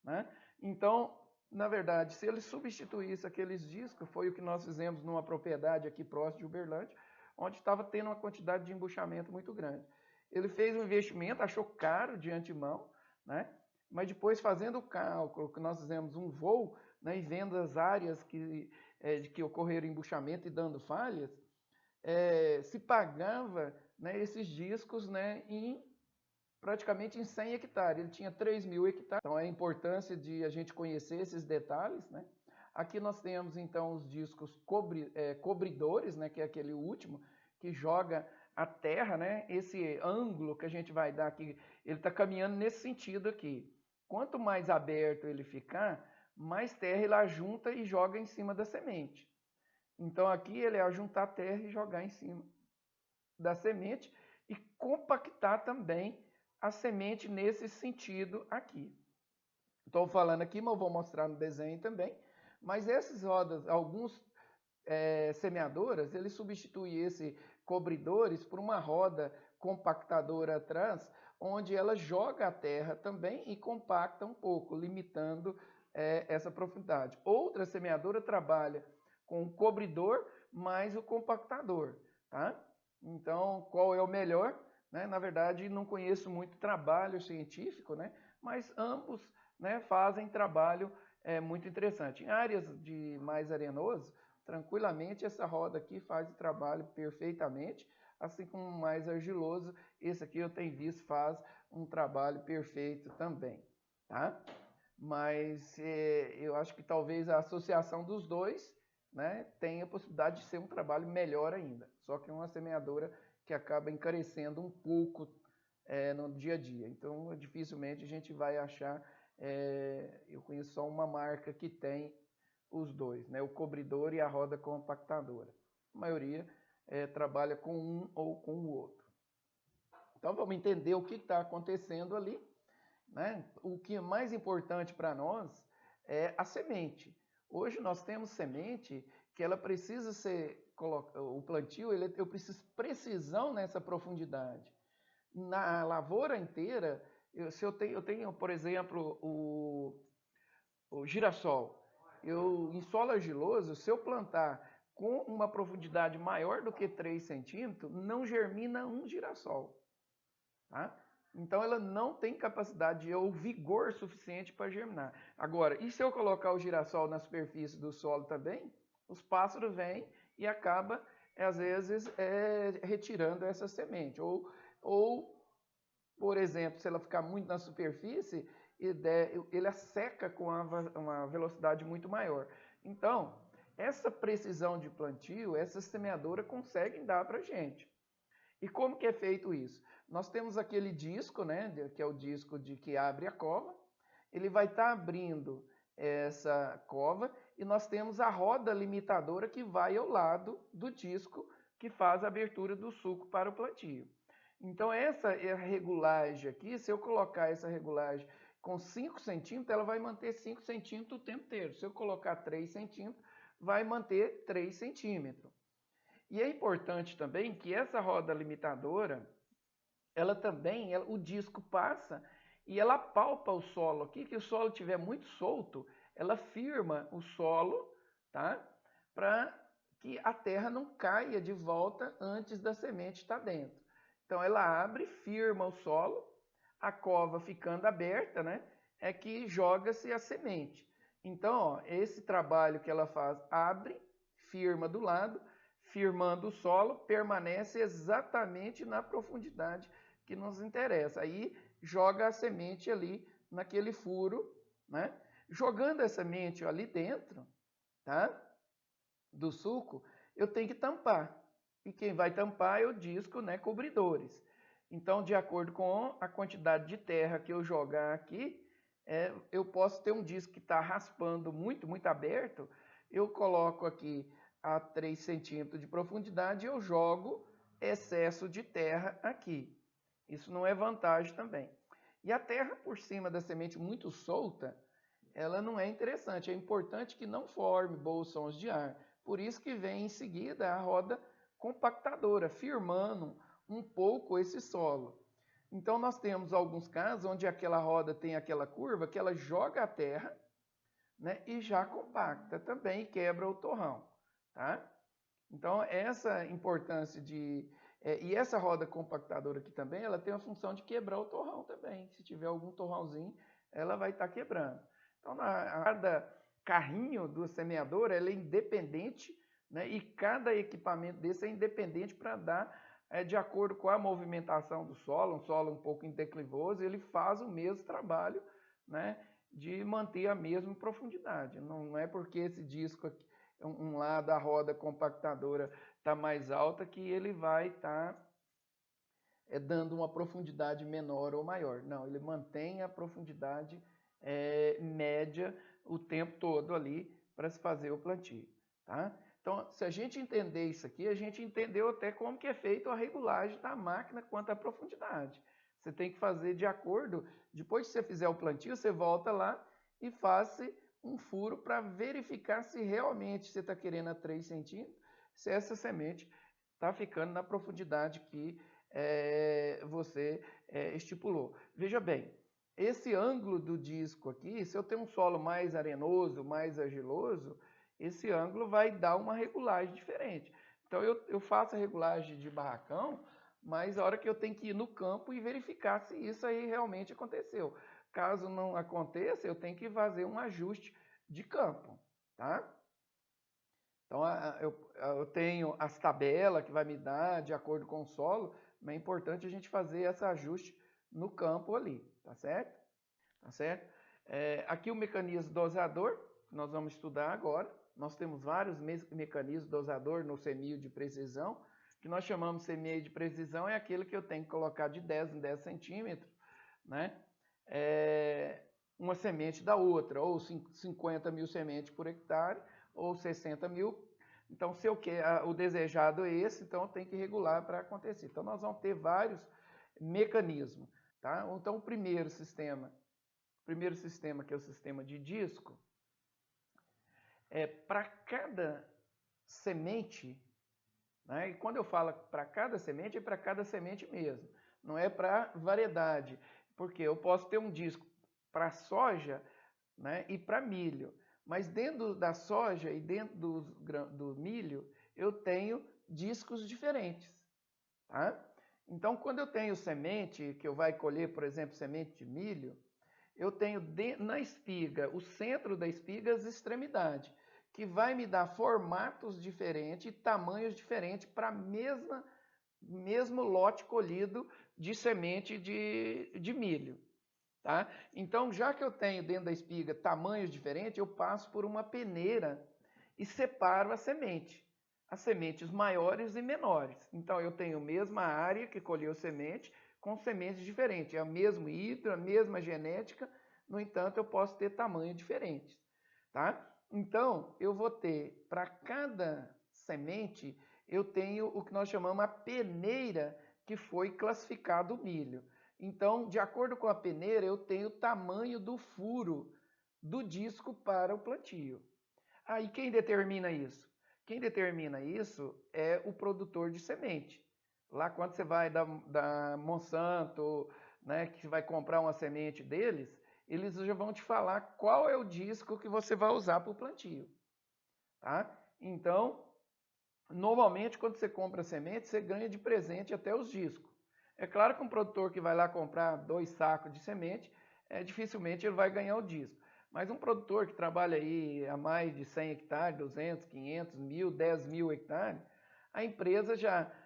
né? Então, na verdade, se ele substituísse aqueles discos, foi o que nós fizemos numa propriedade aqui próximo de Uberlândia, onde estava tendo uma quantidade de embuchamento muito grande. Ele fez um investimento, achou caro de antemão, né? Mas depois, fazendo o cálculo, que nós fizemos um voo, né, e vendo as áreas que ocorreram embuchamento e dando falhas, se pagava, né, esses discos, né, praticamente em 100 hectares. Ele tinha 3.000 hectares. Então, a importância de a gente conhecer esses detalhes, né? Aqui nós temos então os discos cobridores, né, que é aquele último, que joga a terra, né? Esse ângulo que a gente vai dar aqui, ele está caminhando nesse sentido aqui. Quanto mais aberto ele ficar, mais terra ele ajunta e joga em cima da semente. Então aqui ele é ajuntar a terra e jogar em cima da semente e compactar também a semente nesse sentido aqui. Estou falando aqui, mas eu vou mostrar no desenho também. Mas essas rodas, alguns semeadoras, ele substitui esse cobridores por uma roda compactadora atrás, onde ela joga a terra também e compacta um pouco, limitando essa profundidade. Outra semeadora trabalha com o cobridor mais o compactador, tá? Então, qual é o melhor? Né? Na verdade, não conheço muito trabalho científico, né? Mas ambos, né, fazem trabalho muito interessante. Em áreas de mais arenoso, tranquilamente essa roda aqui faz o trabalho perfeitamente, assim como mais argiloso, esse aqui eu tenho visto faz um trabalho perfeito também, tá? Mas eu acho que talvez a associação dos dois, né, tenha a possibilidade de ser um trabalho melhor ainda, só que é uma semeadora que acaba encarecendo um pouco no dia a dia, então dificilmente a gente vai achar, eu conheço só uma marca que tem os dois, né? O cobridor e a roda compactadora. A maioria trabalha com um ou com o outro. Então vamos entender o que está acontecendo ali, né? O que é mais importante para nós é a semente. Hoje nós temos semente que ela precisa ser, o plantio, eu preciso precisão nessa profundidade. Na lavoura inteira, eu tenho, por exemplo, o girassol. Em solo argiloso, se eu plantar com uma profundidade maior do que 3 centímetros, não germina um girassol. Tá? Então ela não tem capacidade ou vigor suficiente para germinar. Agora, e se eu colocar o girassol na superfície do solo também, os pássaros vêm e acabam, às vezes, retirando essa semente. Ou, por exemplo, se ela ficar muito na superfície, ele a seca com uma velocidade muito maior. Então, essa precisão de plantio, essa semeadora conseguem dar para a gente. E como que é feito isso? Nós temos aquele disco, né, que é o disco que abre a cova. Ele vai estar abrindo essa cova e nós temos a roda limitadora que vai ao lado do disco que faz a abertura do suco para o plantio. Então essa é a regulagem aqui, se eu colocar essa regulagem com 5 centímetros, ela vai manter 5 centímetros o tempo inteiro. Se eu colocar 3 centímetros, vai manter 3 centímetros. E é importante também que essa roda limitadora, ela também, o disco passa e ela palpa o solo aqui, que o solo estiver muito solto, ela firma o solo, tá? Para que a terra não caia de volta antes da semente estar dentro. Então ela abre, firma o solo, a cova ficando aberta, né? É que joga-se a semente. Então, ó, esse trabalho que ela faz, abre, firma do lado, firmando o solo, permanece exatamente na profundidade que nos interessa. Aí joga a semente ali naquele furo, né? Jogando a semente ali dentro, tá? Do suco, eu tenho que tampar. E quem vai tampar é o disco, né, cobridores. Então, de acordo com a quantidade de terra que eu jogar aqui, eu posso ter um disco que está raspando muito, muito aberto. Eu coloco aqui a 3 centímetros de profundidade e eu jogo excesso de terra aqui. Isso não é vantagem também. E a terra por cima da semente muito solta, ela não é interessante. É importante que não forme bolsões de ar. Por isso que vem em seguida a roda compactadora, firmando um pouco esse solo. Então nós temos alguns casos onde aquela roda tem aquela curva que ela joga a terra, né, e já compacta também e quebra o torrão. Tá? Então essa importância e essa roda compactadora aqui também, ela tem a função de quebrar o torrão também. Se tiver algum torrãozinho, ela vai estar quebrando. Então, cada carrinho do semeador ela é independente, né? E cada equipamento desse é independente para dar de acordo com a movimentação do solo, um solo um pouco indeclivoso, ele faz o mesmo trabalho, né? de manter a mesma profundidade. Não é porque esse disco aqui, um lado da roda compactadora está mais alta que ele vai estar dando uma profundidade menor ou maior. Não, ele mantém a profundidade média o tempo todo ali para se fazer o plantio. Tá? Então, se a gente entender isso aqui, a gente entendeu até como que é feita a regulagem da máquina quanto à profundidade. Você tem que fazer de acordo, depois que você fizer o plantio, você volta lá e faz um furo para verificar se realmente você está querendo a 3 centímetros, se essa semente está ficando na profundidade que você estipulou. Veja bem, esse ângulo do disco aqui, se eu tenho um solo mais arenoso, mais argiloso, esse ângulo vai dar uma regulagem diferente. Então eu faço a regulagem de barracão, mas a hora que eu tenho que ir no campo e verificar se isso aí realmente aconteceu. Caso não aconteça, eu tenho que fazer um ajuste de campo, tá? Então eu tenho as tabelas que vai me dar de acordo com o solo, mas é importante a gente fazer esse ajuste no campo ali, tá certo? Tá certo? Aqui o mecanismo dosador, que nós vamos estudar agora. Nós temos vários mecanismos dosador no semeio de precisão, que nós chamamos de semeio de precisão, é aquele que eu tenho que colocar de 10 em 10 centímetros, né? Uma semente da outra, ou 50 mil sementes por hectare, ou 60 mil. Então, se eu quero, o desejado é esse, então eu tenho que regular para acontecer. Então, nós vamos ter vários mecanismos. Tá? Então, o primeiro sistema, que é o sistema de disco, para cada semente, né? E quando eu falo para cada semente, é para cada semente mesmo, não é para variedade, porque eu posso ter um disco para soja, né, e para milho, mas dentro da soja e dentro do milho, eu tenho discos diferentes. Tá? Então, quando eu tenho semente, que eu vai colher, por exemplo, semente de milho, eu tenho na espiga, o centro da espiga, as extremidades, que vai me dar formatos diferentes e tamanhos diferentes para mesmo lote colhido de semente de milho. Tá? Então, já que eu tenho dentro da espiga tamanhos diferentes, eu passo por uma peneira e separo a semente. As sementes maiores e menores. Então, eu tenho a mesma área que colheu semente, com sementes diferentes. É o mesmo hidro, a mesma genética, no entanto, eu posso ter tamanhos diferentes. Tá? Então, eu vou ter, para cada semente, eu tenho o que nós chamamos a peneira que foi classificado o milho. Então, de acordo com a peneira, eu tenho o tamanho do furo do disco para o plantio. Aí quem determina isso? Quem determina isso é o produtor de semente. Lá quando você vai da Monsanto, né, que vai comprar uma semente deles, eles já vão te falar qual é o disco que você vai usar para o plantio. Tá? Então, normalmente quando você compra semente, você ganha de presente até os discos. É claro que um produtor que vai lá comprar 2 sacos de semente, dificilmente ele vai ganhar o disco. Mas um produtor que trabalha aí a mais de 100 hectares, 200, 500, 1.000, 10 mil hectares, a empresa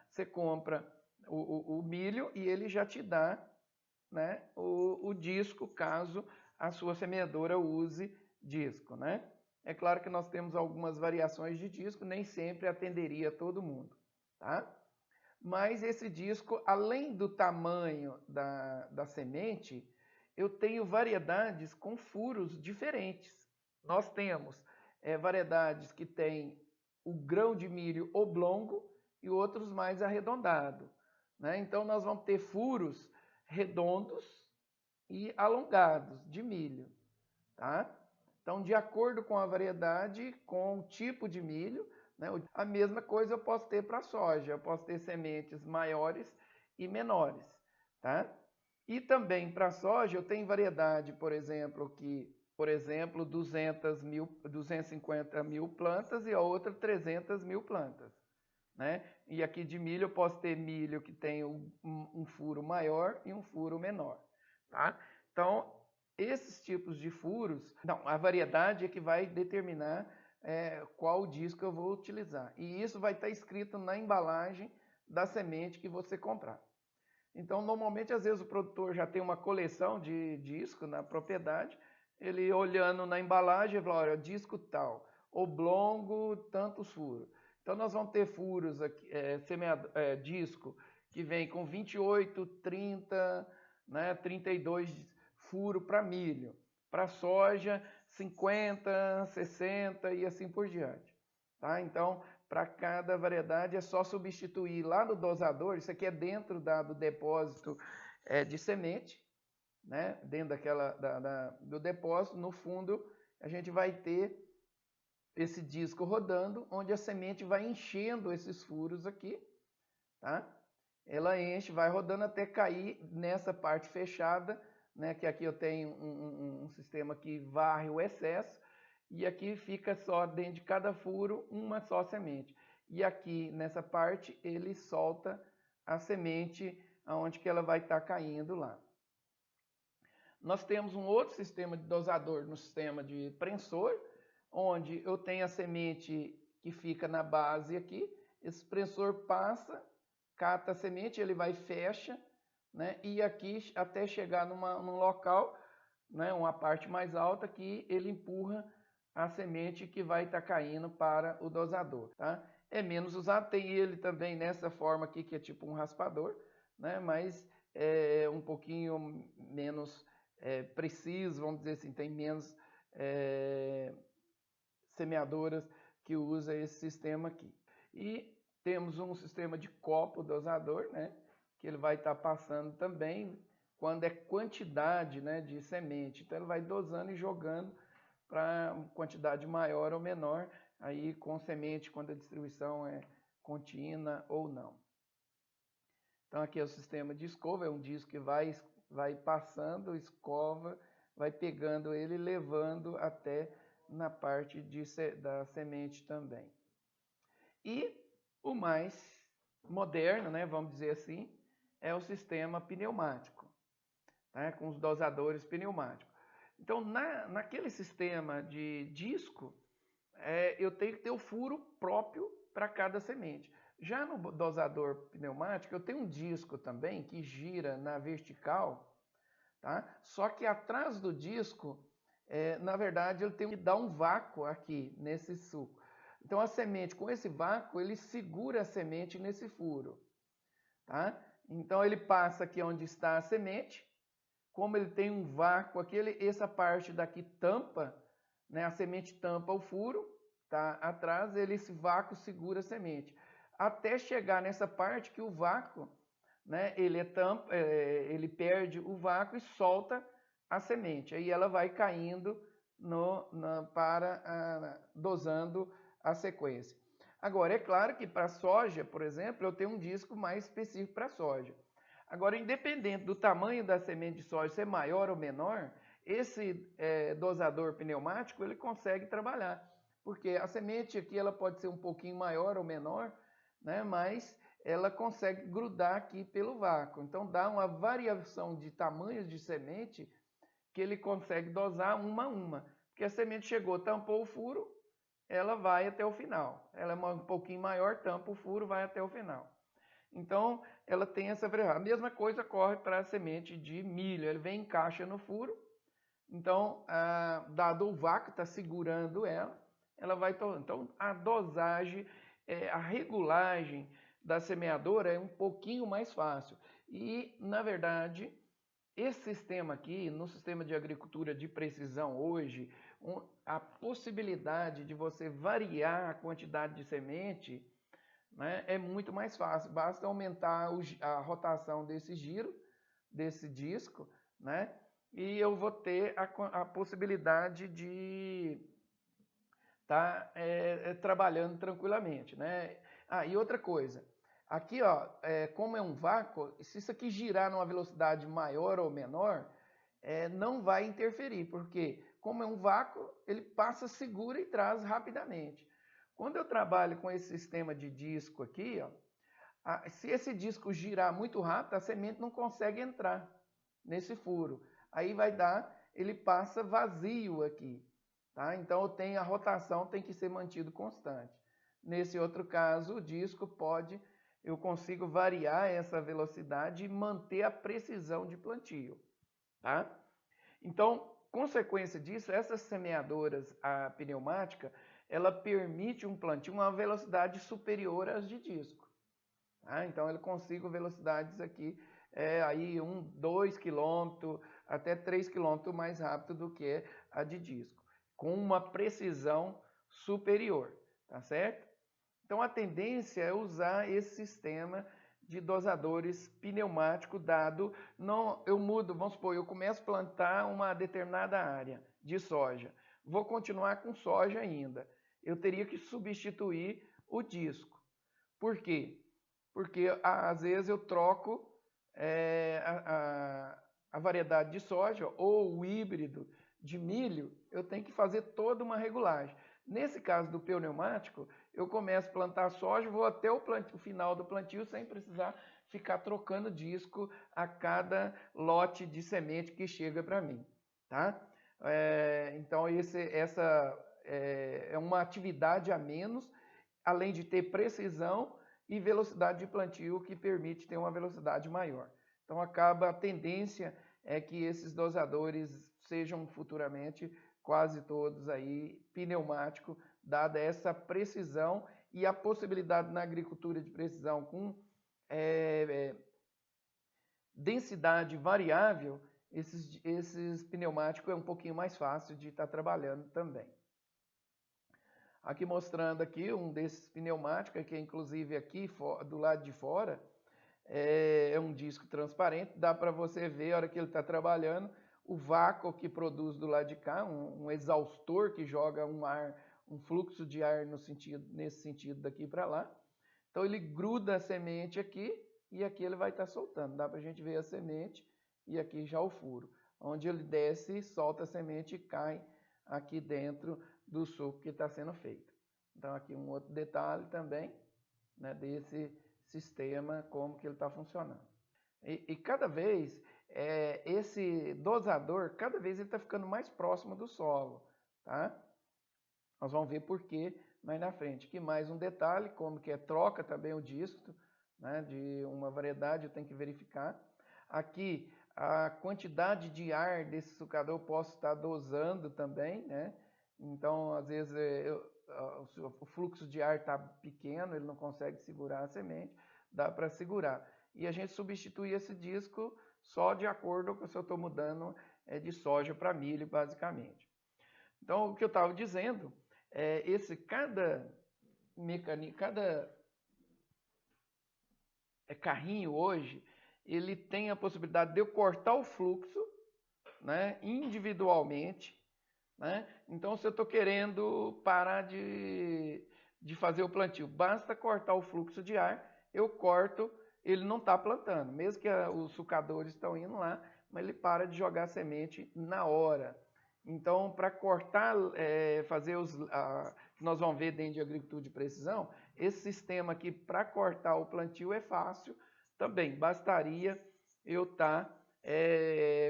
você compra o milho e ele já te dá, né, o disco, caso a sua semeadora use disco. Né? É claro que nós temos algumas variações de disco, nem sempre atenderia todo mundo. Tá? Mas esse disco, além do tamanho da semente, eu tenho variedades com furos diferentes. Nós temos variedades que têm o grão de milho oblongo e outros mais arredondado. Né? Então, nós vamos ter furos redondos e alongados de milho. Tá? Então, de acordo com a variedade, com o tipo de milho, né, a mesma coisa eu posso ter para a soja. Eu posso ter sementes maiores e menores. Tá? E também para a soja eu tenho variedade, por exemplo, 250 mil plantas e a outra 300 mil plantas. Né? E aqui de milho eu posso ter milho que tem um furo maior e um furo menor. Tá? Então, esses tipos de furos, não, a variedade é que vai determinar qual disco eu vou utilizar. E isso vai estar escrito na embalagem da semente que você comprar. Então, normalmente, às vezes o produtor já tem uma coleção de disco na propriedade, ele olhando na embalagem, ele fala, olha, disco tal, oblongo, tantos furos. Então nós vamos ter furos aqui, disco que vem com 28, 30, né, 32 furos para milho. Para soja, 50, 60 e assim por diante. Tá? Então, para cada variedade é só substituir lá no dosador, isso aqui é dentro do depósito de semente, né? Dentro do depósito, no fundo, a gente vai ter esse disco rodando, onde a semente vai enchendo esses furos aqui, tá? Ela enche, vai rodando até cair nessa parte fechada, né? Que aqui eu tenho um sistema que varre o excesso, e aqui fica só dentro de cada furo uma só semente. E aqui nessa parte ele solta a semente aonde que ela vai estar caindo lá. Nós temos um outro sistema de dosador no sistema de prensor, onde eu tenho a semente que fica na base aqui, esse prensor passa, cata a semente, ele vai e fecha, né? E aqui até chegar num local, né? Uma parte mais alta que ele empurra a semente que vai estar caindo para o dosador, tá? É menos usado, tem ele também nessa forma aqui que é tipo um raspador, né? Mas é um pouquinho menos preciso, vamos dizer assim, tem menos semeadoras que usa esse sistema aqui. E temos um sistema de copo dosador, né? Que ele vai estar passando também quando é quantidade, né, de semente. Então ele vai dosando e jogando para quantidade maior ou menor, aí com semente, quando a distribuição é contínua ou não. Então aqui é o sistema de escova, é um disco que vai passando, escova, vai pegando ele e levando até na parte da semente também. E o mais moderno, né, vamos dizer assim, é o sistema pneumático, né, com os dosadores pneumáticos. Então, naquele sistema de disco, eu tenho que ter o furo próprio para cada semente. Já no dosador pneumático, eu tenho um disco também que gira na vertical, tá? Só que atrás do disco, na verdade, ele tem que dar um vácuo aqui nesse suco. Então, a semente, com esse vácuo, ele segura a semente nesse furo, tá? Então, ele passa aqui onde está a semente. Como ele tem um vácuo aqui, essa parte daqui tampa, né? A semente tampa o furo, tá? Atrás, esse vácuo segura a semente. Até chegar nessa parte que o vácuo, né? Ele perde o vácuo e solta a semente. Aí ela vai caindo dosando a sequência. Agora, é claro que para soja, por exemplo, eu tenho um disco mais específico para soja. Agora, independente do tamanho da semente de soja ser maior ou menor, esse dosador pneumático ele consegue trabalhar. Porque a semente aqui ela pode ser um pouquinho maior ou menor, né? Mas ela consegue grudar aqui pelo vácuo. Então dá uma variação de tamanhos de semente que ele consegue dosar uma a uma. Porque a semente chegou, tampou o furo, ela vai até o final. Ela é um pouquinho maior, tampa o furo, vai até o final. Então, ela tem essa variação. A mesma coisa ocorre para a semente de milho. Ele vem e encaixa no furo. Então, dado o vácuo, está segurando ela vai... Então, a dosagem, a regulagem da semeadora é um pouquinho mais fácil. E, na verdade, esse sistema aqui, no sistema de agricultura de precisão hoje, a possibilidade de você variar a quantidade de semente, né, é muito mais fácil. Basta aumentar a rotação desse giro, desse disco, né, e eu vou ter a possibilidade de estar trabalhando tranquilamente, né? E outra coisa, aqui, ó, como é um vácuo, se isso aqui girar numa velocidade maior ou menor, não vai interferir, porque como é um vácuo, ele passa, segura e traz rapidamente. Quando eu trabalho com esse sistema de disco aqui, ó, se esse disco girar muito rápido, a semente não consegue entrar nesse furo. Aí vai dar, ele passa vazio aqui, tá? Então a rotação tem que ser mantido constante. Nesse outro caso, o disco eu consigo variar essa velocidade e manter a precisão de plantio, tá? Então, consequência disso, essas semeadoras pneumática, ela permite um plantio uma velocidade superior às de disco. Tá? Então, eu consigo velocidades aqui, aí 2 km, até 3 km mais rápido do que a de disco, com uma precisão superior, tá certo? Então, a tendência é usar esse sistema de dosadores pneumático dado, não, eu mudo, vamos supor, eu começo a plantar uma determinada área de soja, vou continuar com soja ainda, eu teria que substituir o disco. Por quê? Porque às vezes eu troco a variedade de soja ou o híbrido de milho, eu tenho que fazer toda uma regulagem. Nesse caso do pneumático, eu começo a plantar soja, vou até o final do plantio sem precisar ficar trocando disco a cada lote de semente que chega para mim. Tá? Então, essa é uma atividade a menos, além de ter precisão e velocidade de plantio que permite ter uma velocidade maior. Então, a tendência é que esses dosadores sejam futuramente quase todos aí pneumático, dada essa precisão e a possibilidade na agricultura de precisão com densidade variável, esses pneumáticos é um pouquinho mais fácil de estar trabalhando também. Aqui mostrando aqui um desses pneumáticos, que é inclusive aqui do lado de fora, é um disco transparente, dá para você ver a hora que ele está trabalhando, o vácuo que produz do lado de cá, um exaustor que joga um fluxo de ar nesse sentido daqui para lá. Então ele gruda a semente aqui e aqui ele vai estar soltando. Dá para a gente ver a semente e aqui já o furo, onde ele desce, solta a semente e cai aqui dentro do suco que está sendo feito. Então aqui um outro detalhe também, né, desse sistema, como que ele está funcionando. E cada vez, esse dosador, cada vez ele está ficando mais próximo do solo. Tá? Nós vamos ver por quê mais na frente. Aqui mais um detalhe, como que troca também o disco, né, de uma variedade, eu tenho que verificar. Aqui a quantidade de ar desse sucador eu posso estar dosando também, né? Então, às vezes, o fluxo de ar está pequeno, ele não consegue segurar a semente, dá para segurar. E a gente substitui esse disco só de acordo com se eu estou mudando de soja para milho, basicamente. Então, o que eu estava dizendo, cada carrinho hoje, ele tem a possibilidade de eu cortar o fluxo, né, individualmente, né? Então, se eu estou querendo parar de fazer o plantio, basta cortar o fluxo de ar, eu corto, ele não está plantando, mesmo que os sucadores estão indo lá, mas ele para de jogar semente na hora. Então, para cortar, fazer que nós vamos ver dentro de agricultura de precisão, esse sistema aqui para cortar o plantio é fácil também. Bastaria eu estar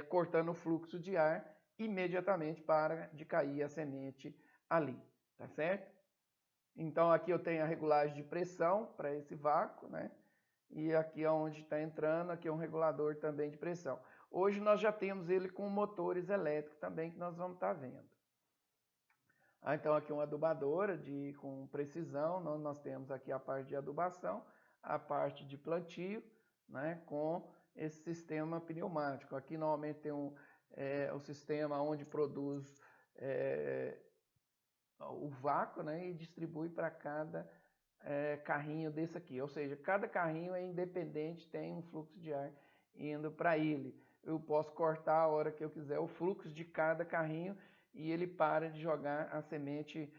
cortando o fluxo de ar imediatamente para de cair a semente ali, tá certo? Então aqui eu tenho a regulagem de pressão para esse vácuo, né? E aqui onde está entrando, aqui é um regulador também de pressão. Hoje nós já temos ele com motores elétricos também, que nós vamos estar vendo. Então aqui uma adubadora com precisão, nós temos aqui a parte de adubação, a parte de plantio, né, com esse sistema pneumático. Aqui normalmente tem o sistema onde produz o vácuo, né, e distribui para cada carrinho desse aqui. Ou seja, cada carrinho é independente, tem um fluxo de ar indo para ele. Eu posso cortar a hora que eu quiser o fluxo de cada carrinho e ele para de jogar a semente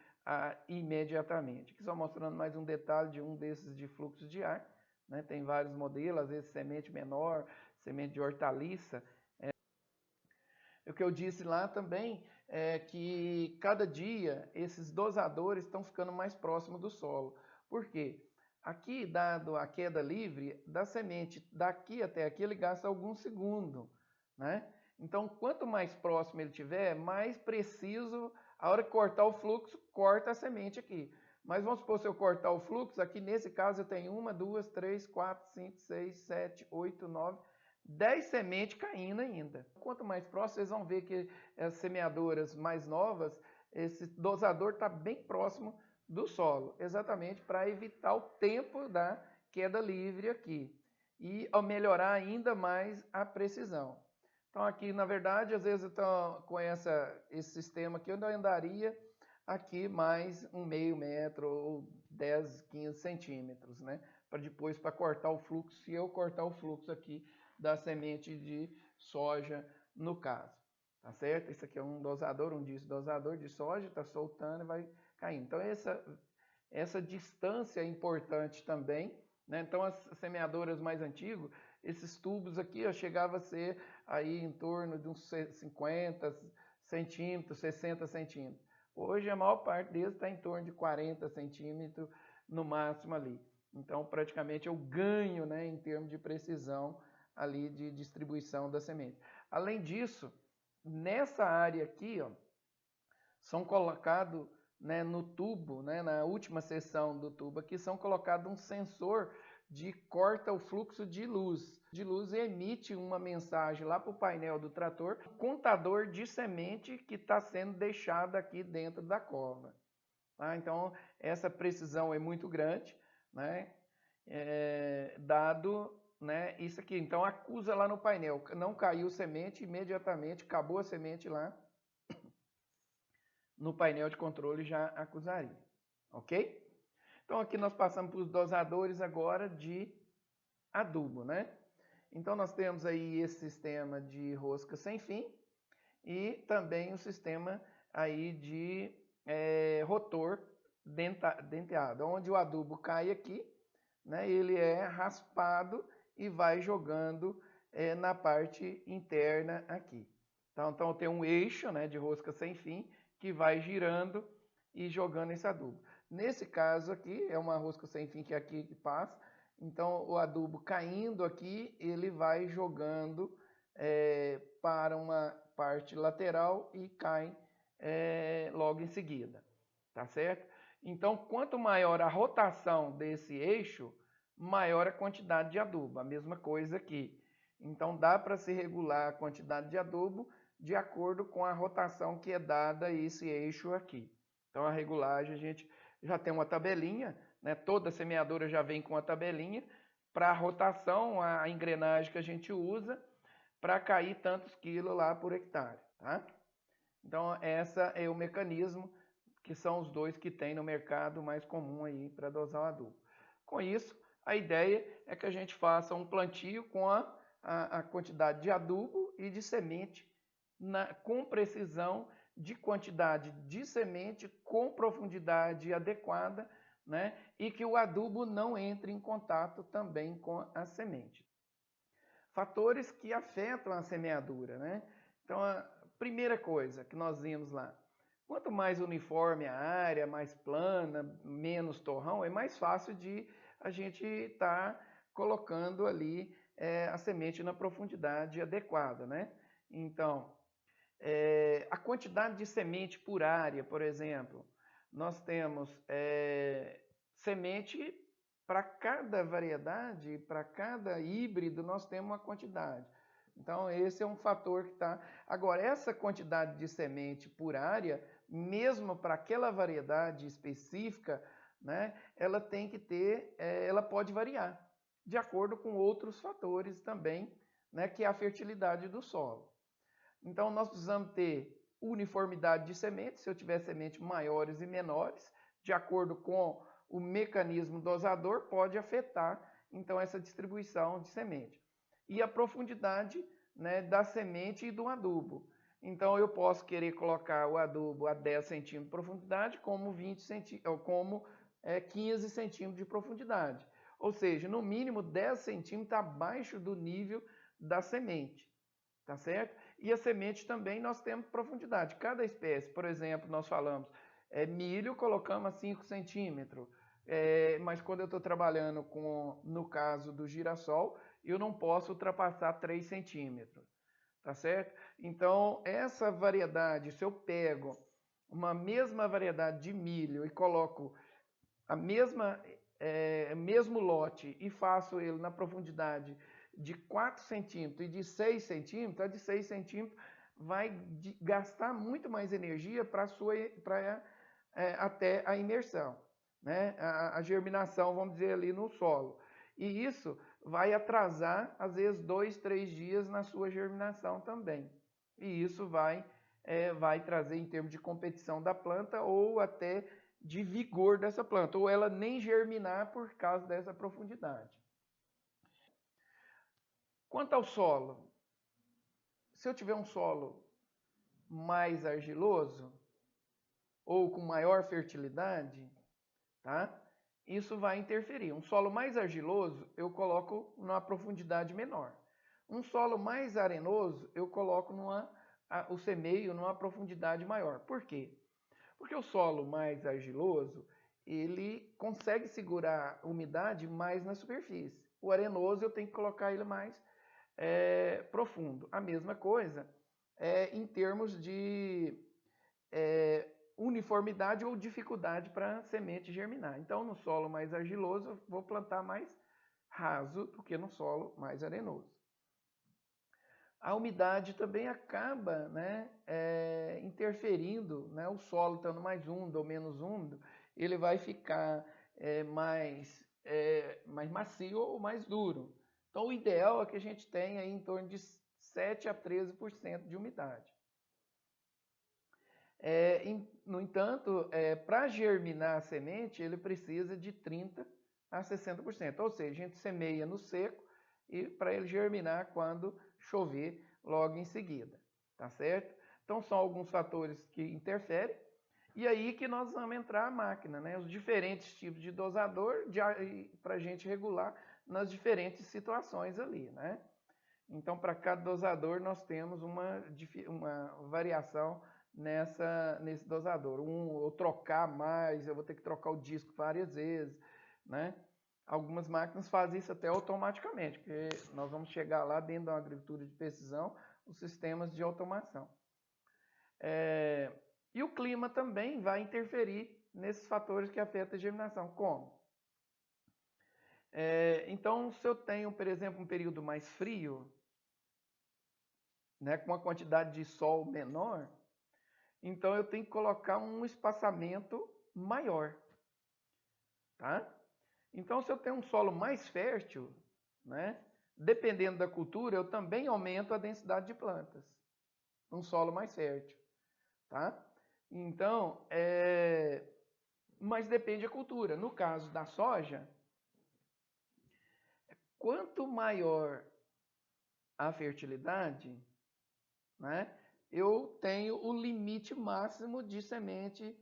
imediatamente. Aqui só mostrando mais um detalhe de um desses de fluxo de ar. Né? Tem vários modelos, às vezes semente menor, semente de hortaliça. O que eu disse lá também é que cada dia esses dosadores estão ficando mais próximos do solo. Por quê? Aqui, dado a queda livre, da semente daqui até aqui, ele gasta alguns segundos, né? Então, quanto mais próximo ele tiver, mais preciso, a hora que cortar o fluxo, corta a semente aqui. Mas vamos supor, se eu cortar o fluxo, aqui nesse caso eu tenho 1, 2, 3, 4, 5, 6, 7, 8, 9, 10 sementes caindo ainda. Quanto mais próximo, vocês vão ver que as semeadoras mais novas, esse dosador está bem próximo do solo, exatamente para evitar o tempo da queda livre aqui e melhorar ainda mais a precisão. Então aqui, na verdade, às vezes eu tô com esse sistema aqui, eu andaria aqui mais um meio metro ou 10, 15 centímetros, né? Para depois, para cortar o fluxo, se eu cortar o fluxo aqui da semente de soja, no caso. Tá certo? Isso aqui é um dosador, um disco dosador de soja, está soltando e vai caindo. Então essa distância é importante também, né? Então as semeadoras mais antigas, esses tubos aqui ó, chegava a ser aí em torno de uns 50 centímetros, 60 centímetros. Hoje a maior parte deles está em torno de 40 centímetros no máximo ali. Então praticamente eu ganho, né, em termos de precisão ali de distribuição da semente. Além disso, nessa área aqui, ó, são colocados, né, no tubo, né, na última seção do tubo aqui, são colocados um sensor de corta o fluxo de luz. De luz e emite uma mensagem lá para o painel do trator, contador de semente que está sendo deixada aqui dentro da cova. Tá? Então, essa precisão é muito grande, né? Dado, né, isso aqui. Então, acusa lá no painel, não caiu semente, imediatamente acabou a semente lá, no painel de controle já acusaria, ok? Então aqui nós passamos para os dosadores agora de adubo, né? Então nós temos aí esse sistema de rosca sem fim e também o sistema aí de rotor denteado, onde o adubo cai aqui, né? Ele é raspado e vai jogando na parte interna aqui. Então tem um eixo, né, de rosca sem fim que vai girando e jogando esse adubo. Nesse caso aqui, é uma rosca sem fim que é aqui que passa, então o adubo caindo aqui, ele vai jogando para uma parte lateral e cai logo em seguida, tá certo? Então, quanto maior a rotação desse eixo, maior a quantidade de adubo, a mesma coisa aqui. Então, dá para se regular a quantidade de adubo de acordo com a rotação que é dada a esse eixo aqui. Então, a regulagem, a gente já tem uma tabelinha, né? Toda semeadora já vem com a tabelinha para a rotação, a engrenagem que a gente usa para cair tantos quilos lá por hectare, tá? Então, essa é o mecanismo, que são os dois que tem no mercado mais comum aí para dosar o adubo. Com isso, a ideia é que a gente faça um plantio com a quantidade de adubo e de semente com precisão de quantidade de semente com profundidade adequada, né? E que o adubo não entre em contato também com a semente. Fatores que afetam a semeadura, né? Então, a primeira coisa que nós vimos lá, quanto mais uniforme a área, mais plana, menos torrão, é mais fácil de a gente estar colocando ali a semente na profundidade adequada, né? Então, a quantidade de semente por área, por exemplo, nós temos semente para cada variedade, para cada híbrido, nós temos uma quantidade. Então, esse é um fator que está... Agora, essa quantidade de semente por área, mesmo para aquela variedade específica, né, ela tem que ter, ela pode variar, de acordo com outros fatores também, né, que é a fertilidade do solo. Então, nós precisamos ter uniformidade de sementes, se eu tiver sementes maiores e menores, de acordo com o mecanismo dosador, pode afetar, então, essa distribuição de semente. E a profundidade, né, da semente e do adubo. Então, eu posso querer colocar o adubo a 10 centímetros de profundidade, como 15 centímetros de profundidade. Ou seja, no mínimo 10 centímetros abaixo do nível da semente. Tá certo? E a semente também nós temos profundidade. Cada espécie, por exemplo, nós falamos milho, colocamos a 5 centímetros. Mas quando eu estou trabalhando no caso do girassol, eu não posso ultrapassar 3 centímetros. Tá certo? Então, essa variedade, se eu pego uma mesma variedade de milho e coloco mesmo lote e faço ele na profundidade de 4 centímetros e de 6 centímetros, a de 6 centímetros vai gastar muito mais energia para até a imersão, né? A germinação, vamos dizer, ali no solo. E isso vai atrasar, às vezes, 2, 3 dias na sua germinação também. E isso vai trazer, em termos de competição da planta, ou até de vigor dessa planta, ou ela nem germinar por causa dessa profundidade. Quanto ao solo, se eu tiver um solo mais argiloso ou com maior fertilidade, tá? Isso vai interferir. Um solo mais argiloso, eu coloco numa profundidade menor. Um solo mais arenoso, eu coloco o semeio numa profundidade maior. Por quê? Porque o solo mais argiloso, ele consegue segurar a umidade mais na superfície. O arenoso, eu tenho que colocar ele mais profundo. A mesma coisa em termos de uniformidade ou dificuldade para a semente germinar. Então, no solo mais argiloso, eu vou plantar mais raso do que no solo mais arenoso. A umidade também acaba, né, interferindo, né, o solo estando mais úmido ou menos úmido, ele vai ficar mais macio ou mais duro. Então, o ideal é que a gente tenha em torno de 7 a 13% de umidade. No entanto, para germinar a semente, ele precisa de 30 a 60%. Ou seja, a gente semeia no seco e para ele germinar quando chover logo em seguida, tá certo? Então são alguns fatores que interferem e aí que nós vamos entrar a máquina, né? Os diferentes tipos de dosador para a gente regular nas diferentes situações ali, né? Então para cada dosador nós temos uma variação nesse dosador. Ou trocar mais, eu vou ter que trocar o disco várias vezes, né? Algumas máquinas fazem isso até automaticamente, porque nós vamos chegar lá dentro da agricultura de precisão, os sistemas de automação. E o clima também vai interferir nesses fatores que afetam a germinação. Como? Então, se eu tenho, por exemplo, um período mais frio, né, com uma quantidade de sol menor, então eu tenho que colocar um espaçamento maior, tá? Então, se eu tenho um solo mais fértil, né, dependendo da cultura, eu também aumento a densidade de plantas. Um solo mais fértil, tá? Então, mas depende da cultura. No caso da soja, quanto maior a fertilidade, né, eu tenho o limite máximo de semente.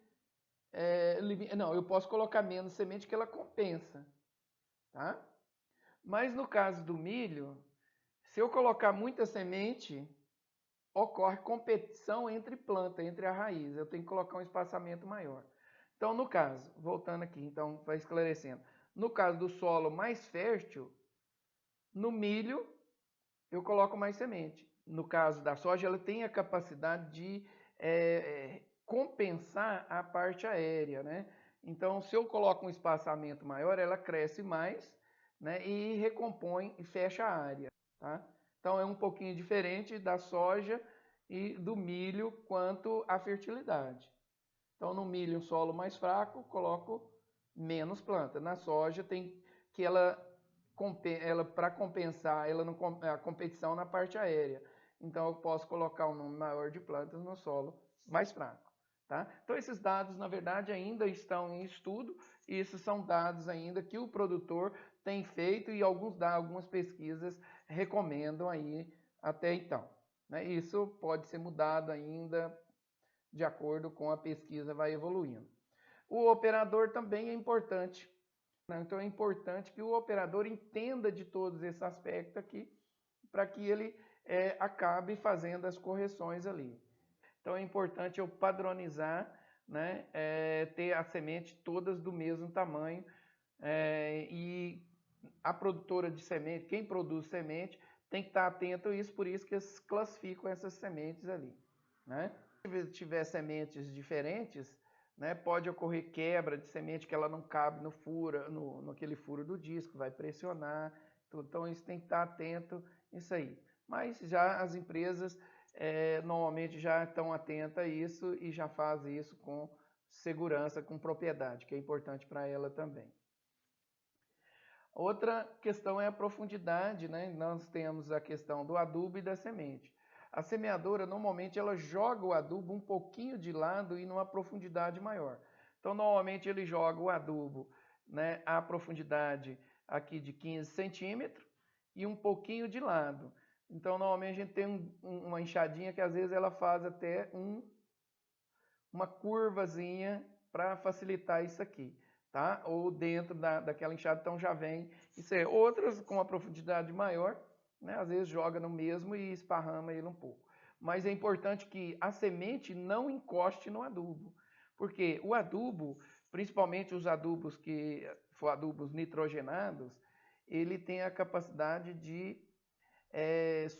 Não, eu posso colocar menos semente que ela compensa, tá? Mas no caso do milho, se eu colocar muita semente, ocorre competição entre planta, entre a raiz. Eu tenho que colocar um espaçamento maior. Então, no caso, voltando aqui, então vai esclarecendo. No caso do solo mais fértil, no milho eu coloco mais semente. No caso da soja, ela tem a capacidade de compensar a parte aérea, né? Então, se eu coloco um espaçamento maior, ela cresce mais, né, e recompõe e fecha a área, tá? Então, é um pouquinho diferente da soja e do milho quanto à fertilidade. Então, no milho, um solo mais fraco, coloco menos planta. Na soja, tem que ela para compensar a competição na parte aérea. Então, eu posso colocar um número maior de plantas no solo mais fraco. Tá? Então, esses dados, na verdade, ainda estão em estudo, e esses são dados ainda que o produtor tem feito e algumas pesquisas recomendam aí até então. Né? Isso pode ser mudado ainda de acordo com a pesquisa vai evoluindo. O operador também é importante. Né? Então, é importante que o operador entenda de todos esses aspectos aqui, para que ele acabe fazendo as correções ali. Então é importante eu padronizar, né, ter as sementes todas do mesmo tamanho, e a produtora de semente, quem produz semente, tem que estar atento a isso, por isso que eles classificam essas sementes ali. Né? Se tiver sementes diferentes, né, pode ocorrer quebra de semente que ela não cabe naquele furo do disco, vai pressionar Então, isso tem que estar atento isso aí. Mas já as empresas normalmente já estão atentas a isso e já fazem isso com segurança, com propriedade, que é importante para ela também. Outra questão é a profundidade, né? Nós temos a questão do adubo e da semente. A semeadora, normalmente, ela joga o adubo um pouquinho de lado e numa profundidade maior. Então, normalmente, ele joga o adubo, né, a profundidade aqui de 15 centímetros e um pouquinho de lado. Então, normalmente, a gente tem uma enxadinha que, às vezes, ela faz até uma curvazinha para facilitar isso aqui. Tá? Ou dentro daquela enxada, então já vem isso aí. Outras com uma profundidade maior, né? Às vezes joga no mesmo e esparrama ele um pouco. Mas é importante que a semente não encoste no adubo, porque o adubo, principalmente os adubos que for adubos nitrogenados, ele tem a capacidade de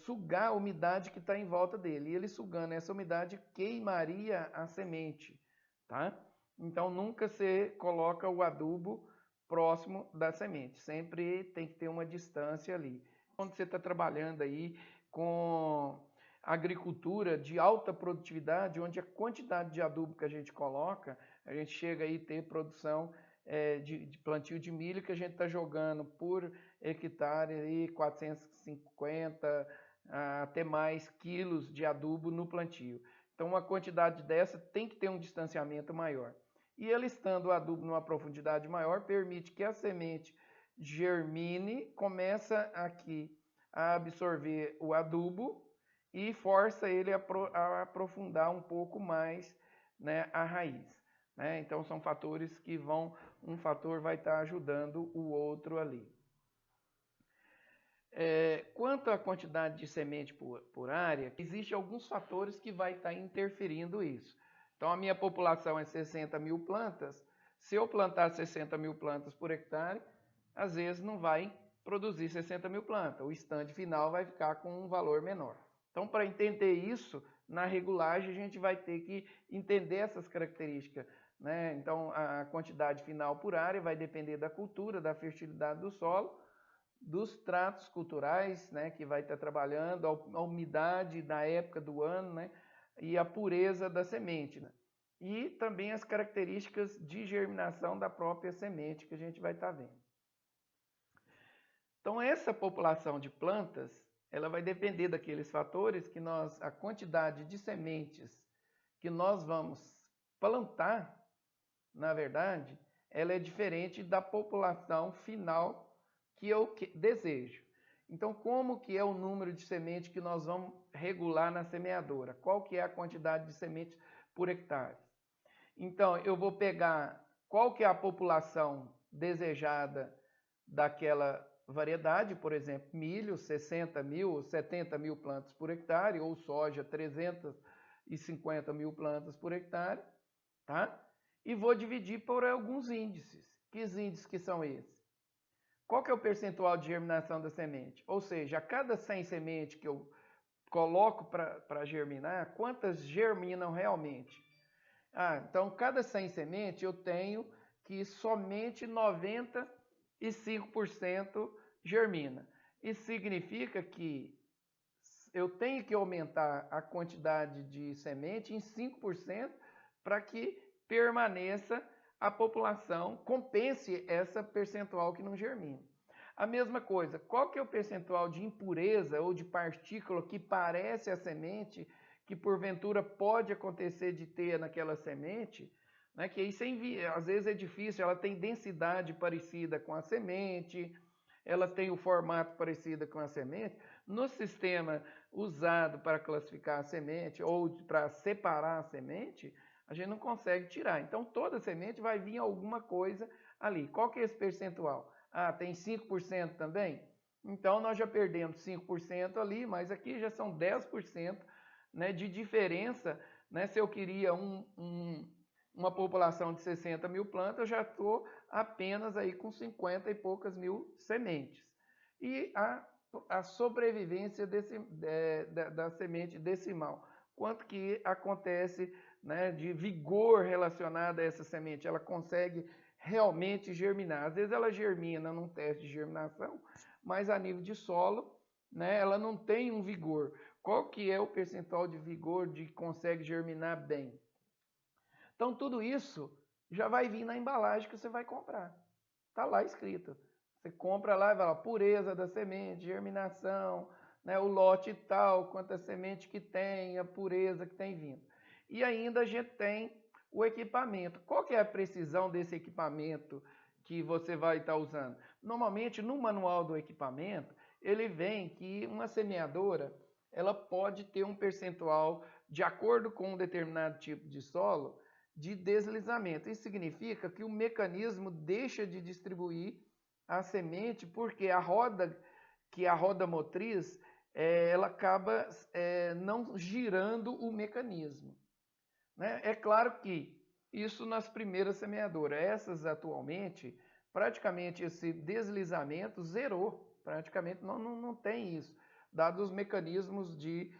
sugar a umidade que está em volta dele. E ele sugando essa umidade queimaria a semente, tá? Então, nunca você coloca o adubo próximo da semente. Sempre tem que ter uma distância ali. Quando você está trabalhando aí com agricultura de alta produtividade, onde a quantidade de adubo que a gente coloca, a gente chega aí a ter produção de plantio de milho que a gente está jogando por hectare aí 450 até mais quilos de adubo no plantio. Então, uma quantidade dessa tem que ter um distanciamento maior. E ele estando o adubo numa profundidade maior, permite que a semente germine, começa aqui a absorver o adubo e força ele a aprofundar um pouco mais, né, a raiz. Né? Então, são fatores que um fator vai estar ajudando o outro ali. Quanto à quantidade de semente por área, existem alguns fatores que vai estar interferindo isso. Então, a minha população é 60 mil plantas. Se eu plantar 60 mil plantas por hectare, às vezes não vai produzir 60 mil plantas. O estande final vai ficar com um valor menor. Então, para entender isso, na regulagem a gente vai ter que entender essas características. Né? Então, a quantidade final por área vai depender da cultura, da fertilidade do solo, dos tratos culturais, né, que vai estar trabalhando, a umidade da época do ano, né, e a pureza da semente. Né? E também as características de germinação da própria semente que a gente vai estar vendo. Então, essa população de plantas, ela vai depender daqueles fatores que a quantidade de sementes que nós vamos plantar, na verdade, ela é diferente da população final que eu desejo. Então, como que é o número de sementes que nós vamos regular na semeadora? Qual que é a quantidade de sementes por hectare? Então, eu vou pegar qual que é a população desejada daquela variedade, por exemplo, milho, 60 mil, 70 mil plantas por hectare, ou soja, 350 mil plantas por hectare, tá? E vou dividir por alguns índices. Que índices que são esses? Qual que é o percentual de germinação da semente? Ou seja, a cada 100 sementes que eu coloco para germinar, quantas germinam realmente? Então, cada 100 sementes eu tenho que somente 95% germina. Isso significa que eu tenho que aumentar a quantidade de semente em 5% para que permaneça a população, compense essa percentual que não germina. A mesma coisa, qual que é o percentual de impureza ou de partícula que parece a semente, que porventura pode acontecer de ter naquela semente, né, que isso às vezes é difícil, ela tem densidade parecida com a semente, ela tem o formato parecido com a semente. No sistema usado para classificar a semente ou para separar a semente, a gente não consegue tirar. Então, toda semente vai vir alguma coisa ali. Qual que é esse percentual? Tem 5% também? Então, nós já perdemos 5% ali, mas aqui já são 10%, né, de diferença. Né? Se eu queria uma população de 60 mil plantas, eu já estou apenas aí com 50 e poucas mil sementes. E a sobrevivência da semente decimal. Quanto que acontece, né, de vigor relacionado a essa semente? Ela consegue realmente germinar. Às vezes ela germina num teste de germinação, mas a nível de solo, né, ela não tem um vigor. Qual que é o percentual de vigor de que consegue germinar bem? Então tudo isso já vai vir na embalagem que você vai comprar. Está lá escrito. Você compra lá e vai lá, pureza da semente, germinação, né, o lote tal, quanta semente que tem, a pureza que tem vindo. E ainda a gente tem o equipamento. Qual que é a precisão desse equipamento que você vai estar usando? Normalmente, no manual do equipamento, ele vem que uma semeadora ela pode ter um percentual, de acordo com um determinado tipo de solo, de deslizamento. Isso significa que o mecanismo deixa de distribuir a semente porque a roda, que é a roda motriz, ela acaba não girando o mecanismo. Né? É claro que isso nas primeiras semeadoras. Essas atualmente, praticamente esse deslizamento zerou. Praticamente não tem isso, dados os mecanismos de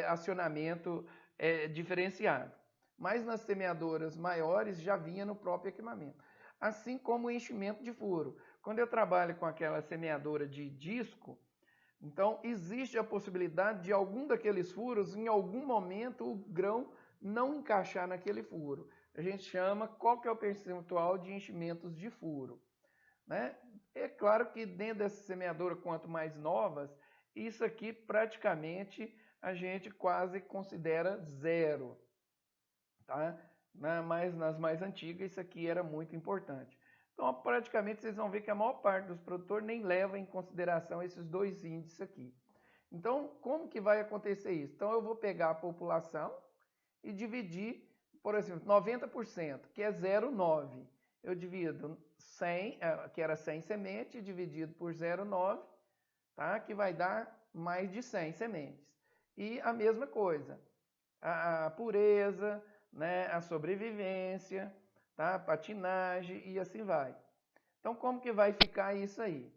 acionamento diferenciado. Mas nas semeadoras maiores já vinha no próprio equipamento. Assim como o enchimento de furo. Quando eu trabalho com aquela semeadora de disco, então existe a possibilidade de algum daqueles furos, em algum momento, o grão não encaixar naquele furo. A gente chama qual que é o percentual de enchimentos de furo. Né? É claro que dentro dessa semeadora, quanto mais novas, isso aqui praticamente a gente quase considera zero. Tá? Mas nas mais antigas isso aqui era muito importante. Então praticamente vocês vão ver que a maior parte dos produtores nem leva em consideração esses dois índices aqui. Então como que vai acontecer isso? Então eu vou pegar a população e dividir, por exemplo, 90%, que é 0,9. Eu divido 100, que era 100 sementes, dividido por 0,9, tá? Que vai dar mais de 100 sementes. E a mesma coisa, a pureza, né? A sobrevivência, tá? A patinagem e assim vai. Então como que vai ficar isso aí?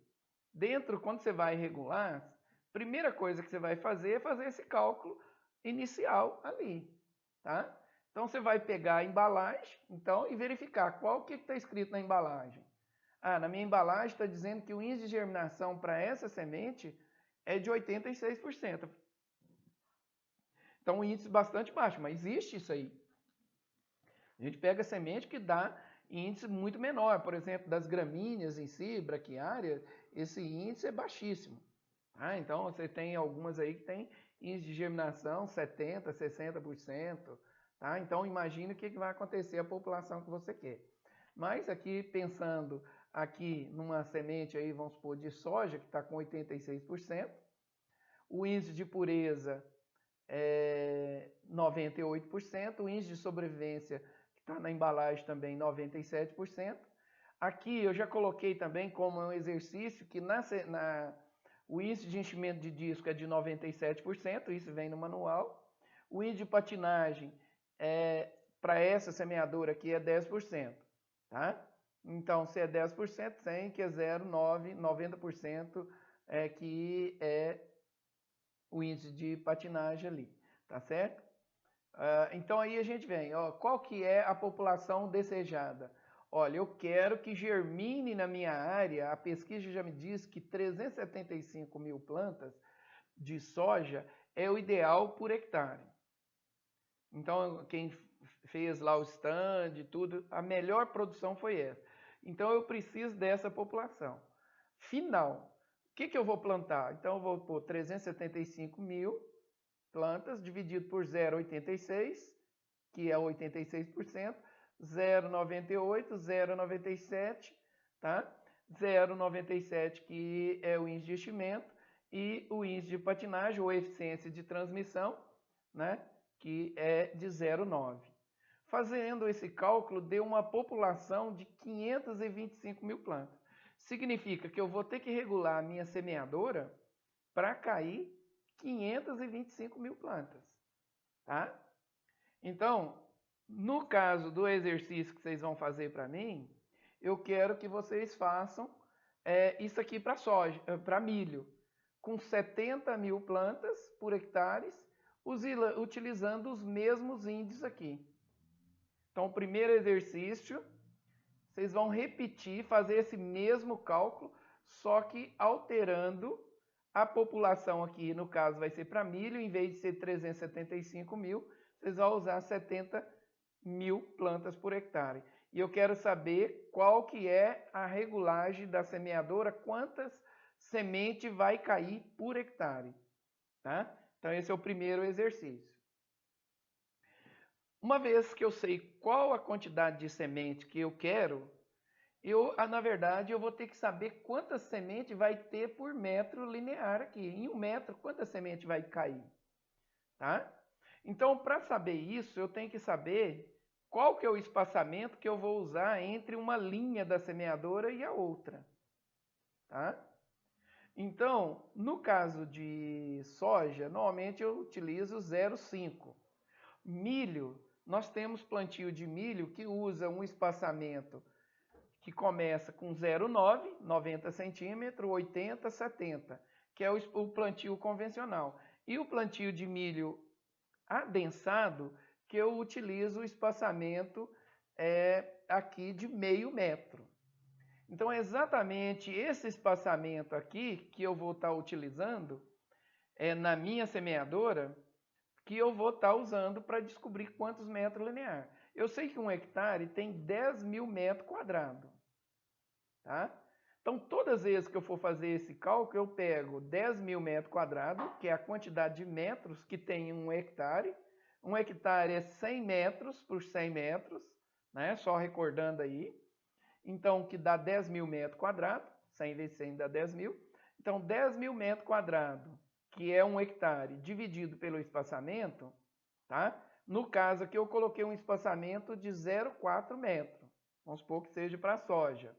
Dentro, quando você vai regular, primeira coisa que você vai fazer é fazer esse cálculo inicial ali. Tá? Então você vai pegar a embalagem então, e verificar qual que está escrito na embalagem. Ah, na minha embalagem está dizendo que o índice de germinação para essa semente é de 86%. Então um índice bastante baixo, mas existe isso aí. A gente pega semente que dá índice muito menor, por exemplo, das gramíneas em si, braquiária, esse índice é baixíssimo. Tá? Então você tem algumas aí que tem índice de germinação 70%, 60%. Tá? Então imagine o que vai acontecer à população que você quer. Mas aqui pensando aqui numa semente aí, vamos supor, de soja, que está com 86%, o índice de pureza é 98%, o índice de sobrevivência que está na embalagem também 97%. Aqui eu já coloquei também como um exercício que o índice de enchimento de disco é de 97%, isso vem no manual. O índice de patinagem para essa semeadora aqui é 10%. Tá? Então, se é 10%, 100, que é 0,9, 90% que é o índice de patinagem ali. Tá certo? Então aí a gente vem, ó, qual que é a população desejada? Olha, eu quero que germine na minha área, a pesquisa já me diz que 375 mil plantas de soja é o ideal por hectare. Então, quem fez lá o stand e tudo, a melhor produção foi essa. Então, eu preciso dessa população. Final, o que eu vou plantar? Então, eu vou pôr 375 mil plantas, dividido por 0,86, que é 86%, 0,98, 0,97, tá? 0,97 que é o índice de enchimento e o índice de patinagem ou eficiência de transmissão, né? Que é de 0,9. Fazendo esse cálculo, deu uma população de 525 mil plantas. Significa que eu vou ter que regular a minha semeadora para cair 525 mil plantas. Tá? Então, no caso do exercício que vocês vão fazer para mim, eu quero que vocês façam isso aqui para soja, para milho, com 70 mil plantas por hectare, utilizando os mesmos índices aqui. Então, o primeiro exercício, vocês vão repetir, fazer esse mesmo cálculo, só que alterando a população aqui, no caso vai ser para milho, em vez de ser 375 mil, vocês vão usar 70 mil plantas por hectare. E eu quero saber qual que é a regulagem da semeadora, quantas sementes vai cair por hectare. Tá? Então esse é o primeiro exercício. Uma vez que eu sei qual a quantidade de semente que eu quero, na verdade, eu vou ter que saber quantas sementes vai ter por metro linear aqui. Em 1 metro, quantas sementes vai cair? Tá? Então, para saber isso, eu tenho que saber qual que é o espaçamento que eu vou usar entre uma linha da semeadora e a outra. Tá? Então, no caso de soja, normalmente eu utilizo 0,5. Milho, nós temos plantio de milho que usa um espaçamento que começa com 0,9, 90 centímetros, 80, 70, que é o plantio convencional. E o plantio de milho adensado, que eu utilizo o espaçamento aqui de meio metro. Então, é exatamente esse espaçamento aqui que eu vou estar utilizando na minha semeadora, que eu vou estar usando para descobrir quantos metros lineares. Eu sei que 1 hectare tem 10 mil metros quadrados. Tá? Então, todas as vezes que eu for fazer esse cálculo, eu pego 10 mil metros quadrados, que é a quantidade de metros que tem em 1 hectare. 1 hectare é 100 metros por 100 metros, né? Só recordando aí. Então, que dá 10 mil metros quadrados, 100 vezes 100 dá 10 mil. Então, 10 mil metros quadrados, que é 1 hectare, dividido pelo espaçamento, tá? No caso aqui, eu coloquei um espaçamento de 0,4 metros. Vamos supor que seja para soja.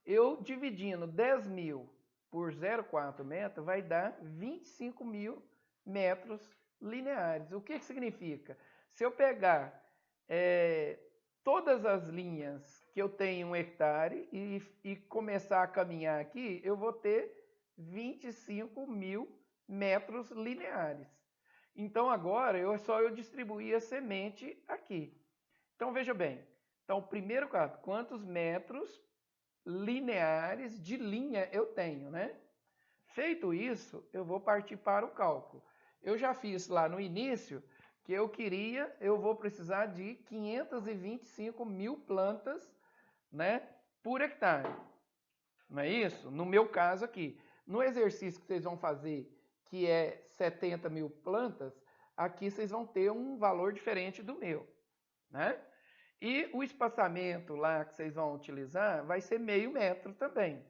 Eu dividindo 10 mil por 0,4 metros vai dar 25 mil metros lineares. O que significa? Se eu pegar todas as linhas que eu tenho em 1 hectare e começar a caminhar aqui, eu vou ter 25 mil metros lineares. Então agora eu distribuir a semente aqui. Então veja bem. Então primeiro caso, quantos metros lineares de linha eu tenho, né? Feito isso, eu vou partir para o cálculo. Eu já fiz lá no início que eu vou precisar de 525 mil plantas, né, por hectare. Não é isso? No meu caso aqui. No exercício que vocês vão fazer, que é 70 mil plantas, aqui vocês vão ter um valor diferente do meu, né? E o espaçamento lá que vocês vão utilizar vai ser meio metro também.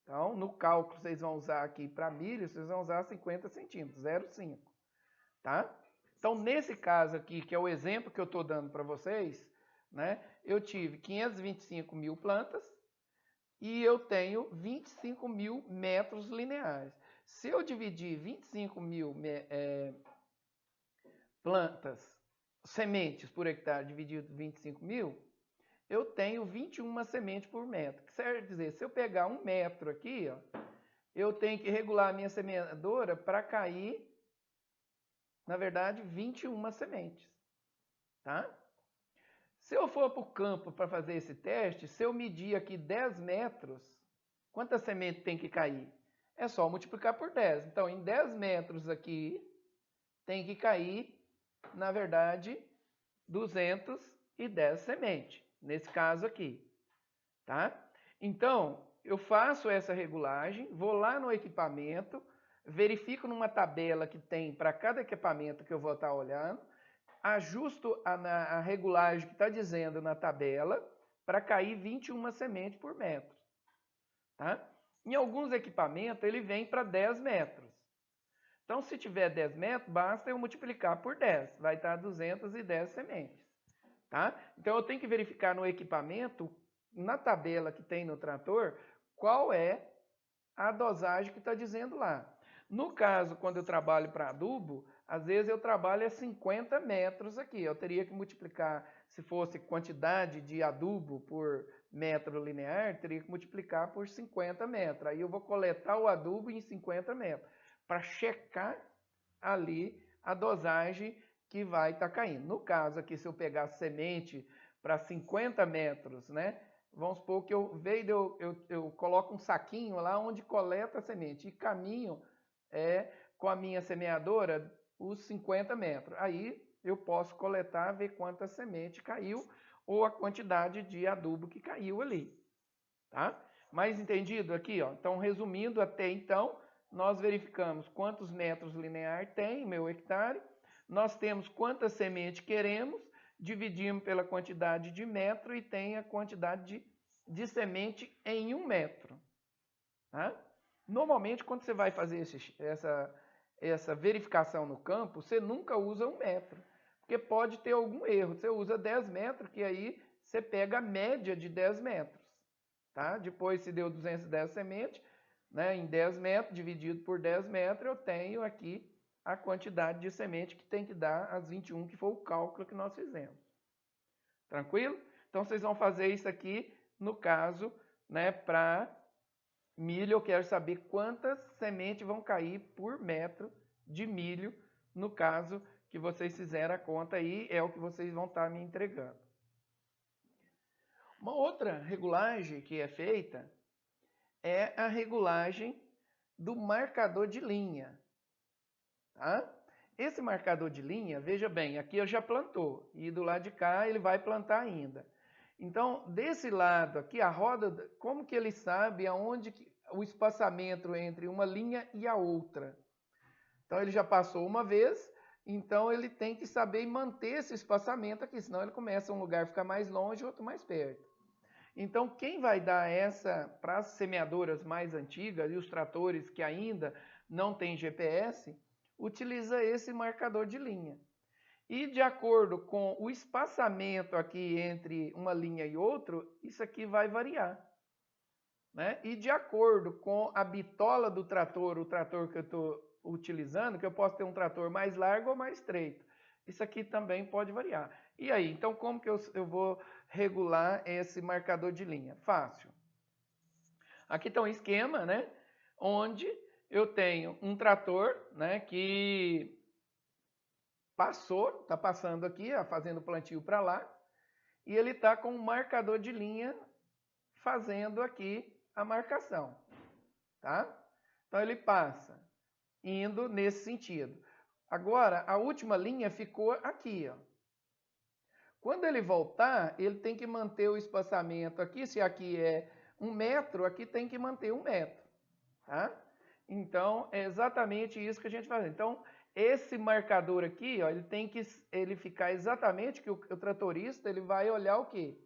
Então, no cálculo vocês vão usar aqui para milho, vocês vão usar 50 centímetros, 0,5. Tá? Então, nesse caso aqui, que é o exemplo que eu estou dando para vocês, né, eu tive 525 mil plantas e eu tenho 25 mil metros lineares. Se eu dividir 25 mil sementes por hectare dividido por 25 mil, eu tenho 21 sementes por metro. Que quer dizer, se eu pegar 1 metro aqui, ó, eu tenho que regular a minha semeadora para cair, na verdade, 21 sementes. Tá? Se eu for para o campo para fazer esse teste, se eu medir aqui 10 metros, quantas sementes tem que cair? É só multiplicar por 10. Então, em 10 metros aqui, tem que cair, na verdade, 210 sementes, nesse caso aqui, tá? Então, eu faço essa regulagem, vou lá no equipamento, verifico numa tabela que tem para cada equipamento que eu vou estar olhando, ajusto a regulagem que está dizendo na tabela para cair 21 sementes por metro, tá? Em alguns equipamentos, ele vem para 10 metros. Então, se tiver 10 metros, basta eu multiplicar por 10. Vai estar 210 sementes. Tá? Então, eu tenho que verificar no equipamento, na tabela que tem no trator, qual é a dosagem que está dizendo lá. No caso, quando eu trabalho para adubo, às vezes eu trabalho 50 metros aqui. Eu teria que multiplicar, se fosse quantidade de adubo por metro linear, teria que multiplicar por 50 metros. Aí eu vou coletar o adubo em 50 metros, para checar ali a dosagem que vai estar caindo. No caso aqui, se eu pegar semente para 50 metros, né, vamos supor que eu coloco um saquinho lá onde coleta a semente e caminho com a minha semeadora os 50 metros. Aí eu posso coletar, ver quanta semente caiu ou a quantidade de adubo que caiu ali. Tá? Mais entendido aqui? Ó. Então, resumindo, até então, nós verificamos quantos metros lineares tem meu hectare, nós temos quanta semente queremos, dividimos pela quantidade de metro e tem a quantidade de semente em 1 metro. Tá? Normalmente, quando você vai fazer essa verificação no campo, você nunca usa 1 metro, porque pode ter algum erro. Você usa 10 metros, que aí você pega a média de 10 metros. Tá? Depois, se deu 210 sementes, né, em 10 metros, dividido por 10 metros, eu tenho aqui a quantidade de semente que tem que dar as 21, que foi o cálculo que nós fizemos. Tranquilo? Então, vocês vão fazer isso aqui, no caso, né, para milho, eu quero saber quantas sementes vão cair por metro de milho, no caso que vocês fizeram a conta aí, é o que vocês vão estar me entregando. Uma outra regulagem que é feita é a regulagem do marcador de linha. Tá? Esse marcador de linha, veja bem, aqui eu já plantou e do lado de cá ele vai plantar ainda. Então, desse lado aqui, a roda, como que ele sabe aonde o espaçamento entre uma linha e a outra? Então, ele já passou uma vez, então ele tem que saber manter esse espaçamento aqui, senão ele começa um lugar a ficar mais longe, outro mais perto. Então, quem vai dar essa para as semeadoras mais antigas e os tratores que ainda não têm GPS, utiliza esse marcador de linha. E de acordo com o espaçamento aqui entre uma linha e outra, isso aqui vai variar. Né? E de acordo com a bitola do trator, o trator que eu estou utilizando, que eu posso ter um trator mais largo ou mais estreito. Isso aqui também pode variar. E aí, então como que eu vou regular esse marcador de linha? Fácil. Aqui está um esquema, né? Onde eu tenho um trator, né, que está passando aqui, fazendo plantio para lá, e ele está com um marcador de linha fazendo aqui a marcação, tá? Então ele passa, indo nesse sentido. Agora, a última linha ficou aqui, ó. Quando ele voltar, ele tem que manter o espaçamento aqui, se aqui é 1 metro, aqui tem que manter 1 metro, tá? Então, é exatamente isso que a gente faz. Então, esse marcador aqui, ó, ele tem que ficar exatamente que o tratorista ele vai olhar o quê?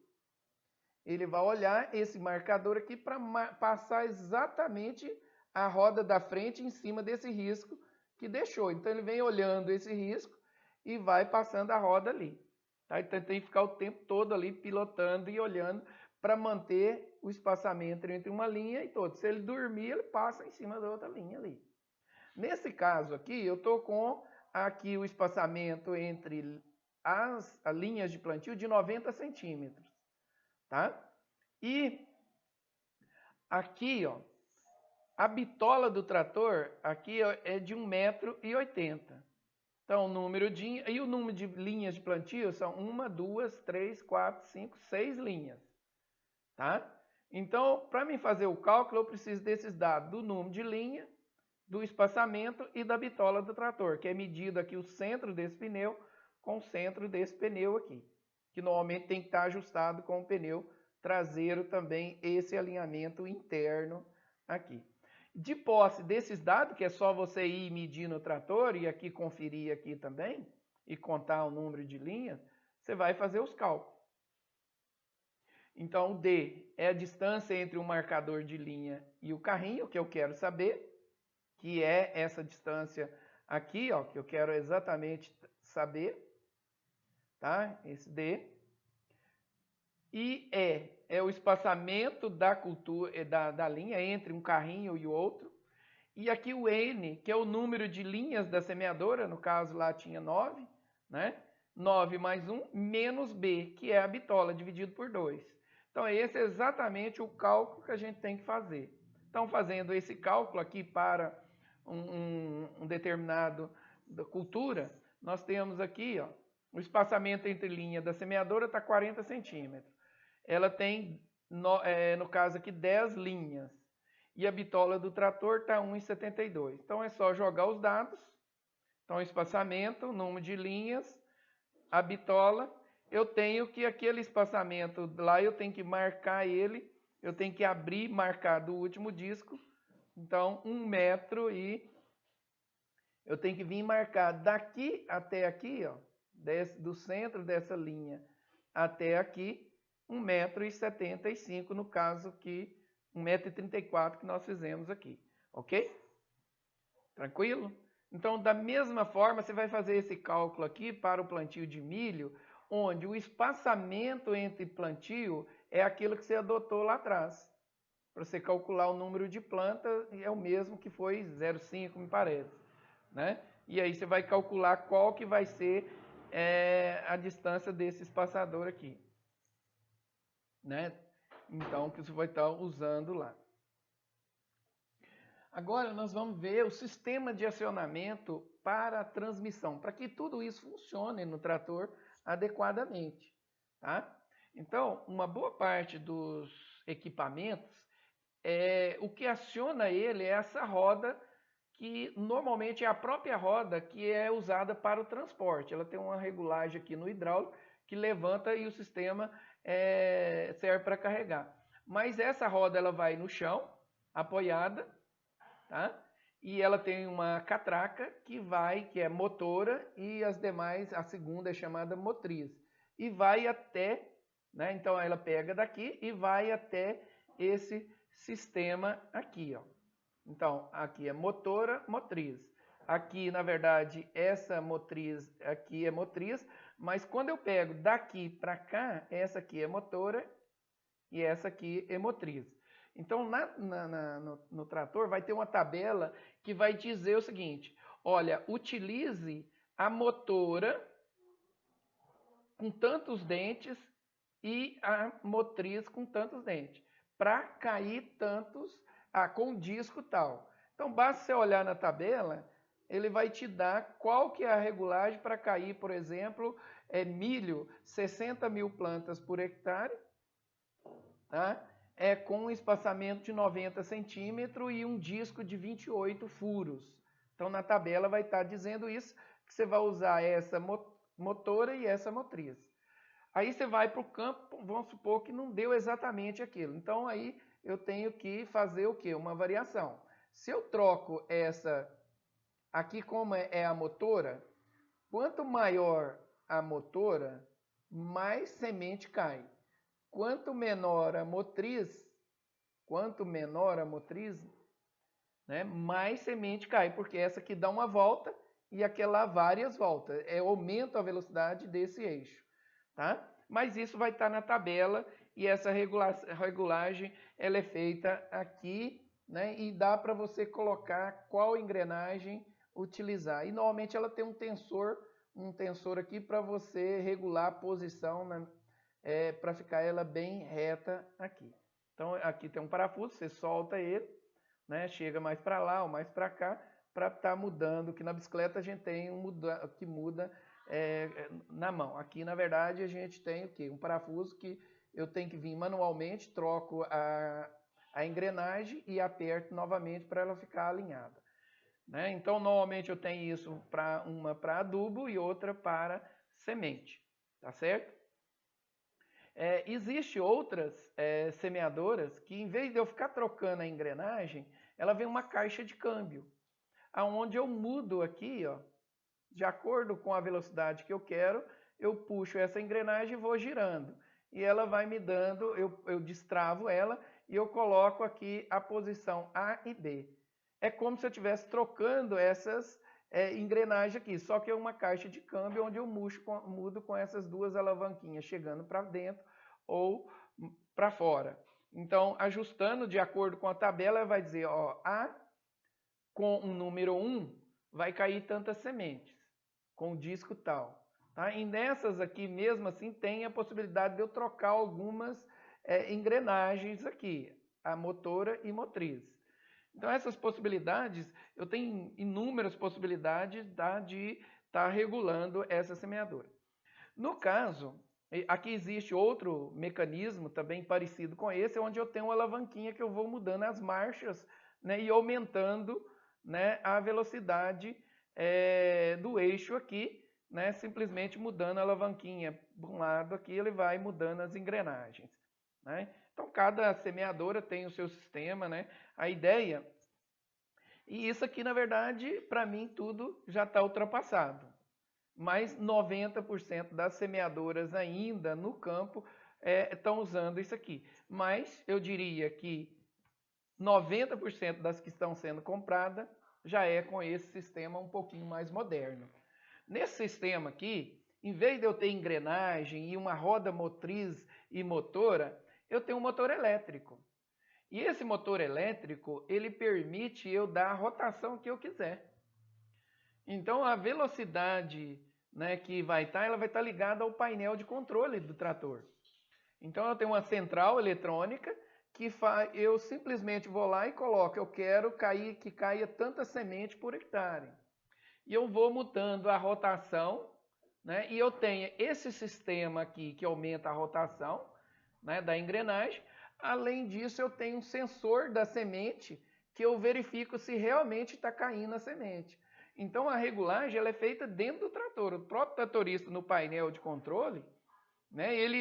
Ele vai olhar esse marcador aqui para passar exatamente a roda da frente em cima desse risco que deixou. Então ele vem olhando esse risco e vai passando a roda ali. Tá? Então tem que ficar o tempo todo ali pilotando e olhando para manter o espaçamento entre uma linha e outra. Se ele dormir, ele passa em cima da outra linha ali. Nesse caso aqui, eu estou com aqui o espaçamento entre as linhas de plantio de 90 centímetros. Tá? E aqui, ó, a bitola do trator aqui é de 1,80 m. Então, o número de linhas de plantio são 1, 2, 3, 4, 5, 6 linhas. Tá? Então, para mim fazer o cálculo, eu preciso desses dados do número de linha, do espaçamento e da bitola do trator, que é medido aqui o centro desse pneu com o centro desse pneu aqui, que normalmente tem que estar ajustado com o pneu traseiro também, esse alinhamento interno aqui. De posse desses dados, que é só você ir medir no trator e aqui conferir aqui também, e contar o número de linhas, você vai fazer os cálculos. Então, o D é a distância entre o marcador de linha e o carrinho, que eu quero saber, que é essa distância aqui, ó, que eu quero exatamente saber, tá? Esse D. E é o espaçamento da cultura, da linha entre um carrinho e o outro. E aqui o N, que é o número de linhas da semeadora, no caso lá tinha 9, né? 9 mais 1, menos B, que é a bitola, dividido por 2. Então, esse é exatamente o cálculo que a gente tem que fazer. Então, fazendo esse cálculo aqui para um determinado cultura, nós temos aqui, ó, o espaçamento entre linha da semeadora está 40 centímetros. Ela tem no caso aqui 10 linhas. E a bitola do trator está 1,72. Então é só jogar os dados. Então espaçamento, número de linhas, a bitola. Eu tenho que aquele espaçamento lá, eu tenho que marcar ele. Eu tenho que abrir, marcar do último disco. Então 1 metro e eu tenho que vir marcar daqui até aqui, ó, do centro dessa linha até aqui, 1,75 m, no caso que 1,34 m que nós fizemos aqui, ok? Tranquilo? Então, da mesma forma, você vai fazer esse cálculo aqui para o plantio de milho, onde o espaçamento entre plantio é aquilo que você adotou lá atrás. Para você calcular o número de plantas, é o mesmo que foi 0,5, me parece. Né? E aí você vai calcular qual que vai ser a distância desse espaçador aqui. Né? Então, que você vai estar usando lá. Agora nós vamos ver o sistema de acionamento para a transmissão, para que tudo isso funcione no trator adequadamente. Tá? Então, uma boa parte dos equipamentos, o que aciona ele é essa roda, que normalmente é a própria roda que é usada para o transporte. Ela tem uma regulagem aqui no hidráulico que levanta e o sistema serve para carregar. Mas essa roda ela vai no chão, apoiada, tá? E ela tem uma catraca que é motora, e as demais, a segunda é chamada motriz. E vai até, né? Então ela pega daqui e vai até esse sistema aqui, ó. Então, aqui é motora, motriz. Aqui, na verdade, essa motriz aqui é motriz, mas quando eu pego daqui para cá, essa aqui é motora e essa aqui é motriz. Então, no trator vai ter uma tabela que vai dizer o seguinte: olha, utilize a motora com tantos dentes e a motriz com tantos dentes, para cair tantos com disco tal. Então, basta você olhar na tabela, ele vai te dar qual que é a regulagem para cair, por exemplo, milho, 60 mil plantas por hectare, tá? Com um espaçamento de 90 centímetros e um disco de 28 furos. Então, na tabela vai estar dizendo isso, que você vai usar essa motora e essa motriz. Aí você vai para o campo, vamos supor que não deu exatamente aquilo. Então, aí eu tenho que fazer o quê? Uma variação. Se eu troco essa aqui, como é a motora, quanto maior a motora, mais semente cai. Quanto menor a motriz, né, mais semente cai, porque essa aqui dá uma volta e aquela várias voltas. Aumenta a velocidade desse eixo. Tá? Mas isso vai estar na tabela, e essa regulagem ela é feita aqui, né? E dá para você colocar qual engrenagem utilizar. E normalmente ela tem um tensor aqui para você regular a posição, né? Para ficar ela bem reta aqui. Então aqui tem um parafuso, você solta ele, né? Chega mais para lá ou mais para cá, para estar mudando, que na bicicleta a gente tem que muda na mão. Aqui, na verdade, a gente tem o quê? Um parafuso que eu tenho que vir manualmente, troco a engrenagem e aperto novamente para ela ficar alinhada. Né? Então, normalmente eu tenho isso uma para adubo e outra para semente. Tá certo? Existem outras semeadoras que, em vez de eu ficar trocando a engrenagem, ela vem uma caixa de câmbio, aonde eu mudo aqui, ó, de acordo com a velocidade que eu quero, eu puxo essa engrenagem e vou girando. E ela vai me dando, eu destravo ela e eu coloco aqui a posição A e B. É como se eu estivesse trocando essas engrenagens aqui, só que é uma caixa de câmbio onde eu mudo com essas duas alavanquinhas, chegando para dentro ou para fora. Então, ajustando de acordo com a tabela, vai dizer, ó, A com o número 1 vai cair tantas sementes, com o disco tal. Tá? E nessas aqui, mesmo assim, tem a possibilidade de eu trocar algumas engrenagens aqui, a motora e motriz. Então, essas possibilidades, eu tenho inúmeras possibilidades de estar regulando essa semeadora. No caso, Aqui existe outro mecanismo também parecido com esse, onde eu tenho uma alavanquinha que eu vou mudando as marchas, né, e aumentando, né, a velocidade do eixo aqui, né, simplesmente mudando a alavanquinha de um lado aqui, ele vai mudando as engrenagens. Né? Então, cada semeadora tem o seu sistema, né? A ideia... E isso aqui, na verdade, para mim, tudo já está ultrapassado. Mas 90% das semeadoras ainda no campo estão usando isso aqui. Mas eu diria que 90% das que estão sendo compradas já é com esse sistema um pouquinho mais moderno. Nesse sistema aqui, em vez de eu ter engrenagem e uma roda motriz e motora, eu tenho um motor elétrico. E esse motor elétrico, ele permite eu dar a rotação que eu quiser. Então, a velocidade, né, que vai estar, ela vai estar ligada ao painel de controle do trator. Então, eu tenho uma central eletrônica que eu simplesmente vou lá e coloco, eu quero que caia tanta semente por hectare. E eu vou mudando a rotação, né, e eu tenho esse sistema aqui que aumenta a rotação, né, da engrenagem. Além disso, eu tenho um sensor da semente que eu verifico se realmente está caindo a semente. Então, a regulagem ela é feita dentro do trator. O próprio tratorista, no painel de controle, né, ele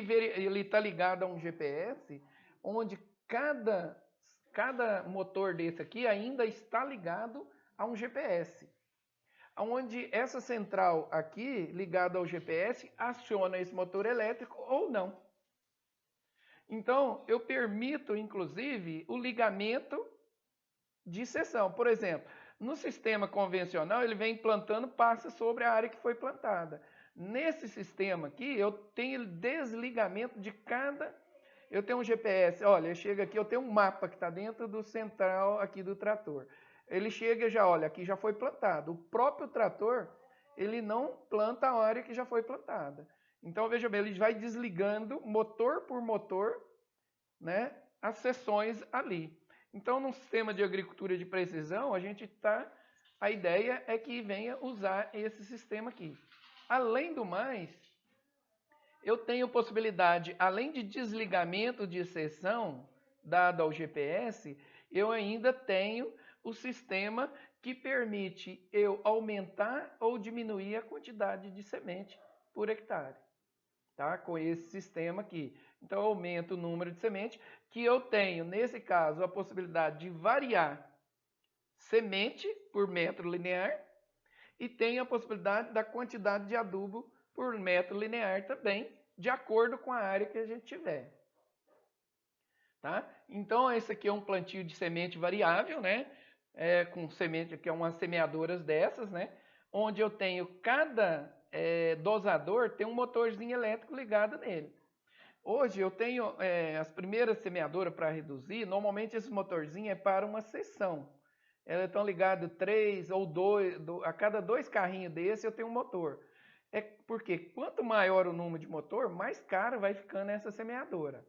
está ligado a um GPS, onde cada motor desse aqui ainda está ligado a um GPS. Onde essa central aqui, ligada ao GPS, aciona esse motor elétrico ou não. Então, eu permito, inclusive, o ligamento de seção. Por exemplo, no sistema convencional, ele vem plantando, passa sobre a área que foi plantada. Nesse sistema aqui, eu tenho desligamento de cada... Eu tenho um GPS, olha, chega aqui, eu tenho um mapa que está dentro do central aqui do trator. Ele chega e já, olha, aqui já foi plantado. O próprio trator, ele não planta a área que já foi plantada. Então, veja bem, ele vai desligando motor por motor, né, as seções ali. Então, no sistema de agricultura de precisão, a ideia é que venha usar esse sistema aqui. Além do mais, eu tenho possibilidade, além de desligamento de seção dado ao GPS, eu ainda tenho o sistema que permite eu aumentar ou diminuir a quantidade de semente por hectare. Tá? Com esse sistema aqui. Então, eu aumento o número de sementes, que eu tenho, nesse caso, a possibilidade de variar semente por metro linear e tenho a possibilidade da quantidade de adubo por metro linear também, de acordo com a área que a gente tiver. Tá? Então, esse aqui é um plantio de semente variável, né? Com semente, que é umas semeadoras dessas, né? Onde eu tenho cada dosador tem um motorzinho elétrico ligado nele. Hoje eu tenho as primeiras semeadoras para reduzir, normalmente esse motorzinho é para uma seção. Elas estão ligadas 3 ou 2, a cada 2 carrinhos desse eu tenho um motor. Porque quanto maior o número de motor, mais cara vai ficando essa semeadora.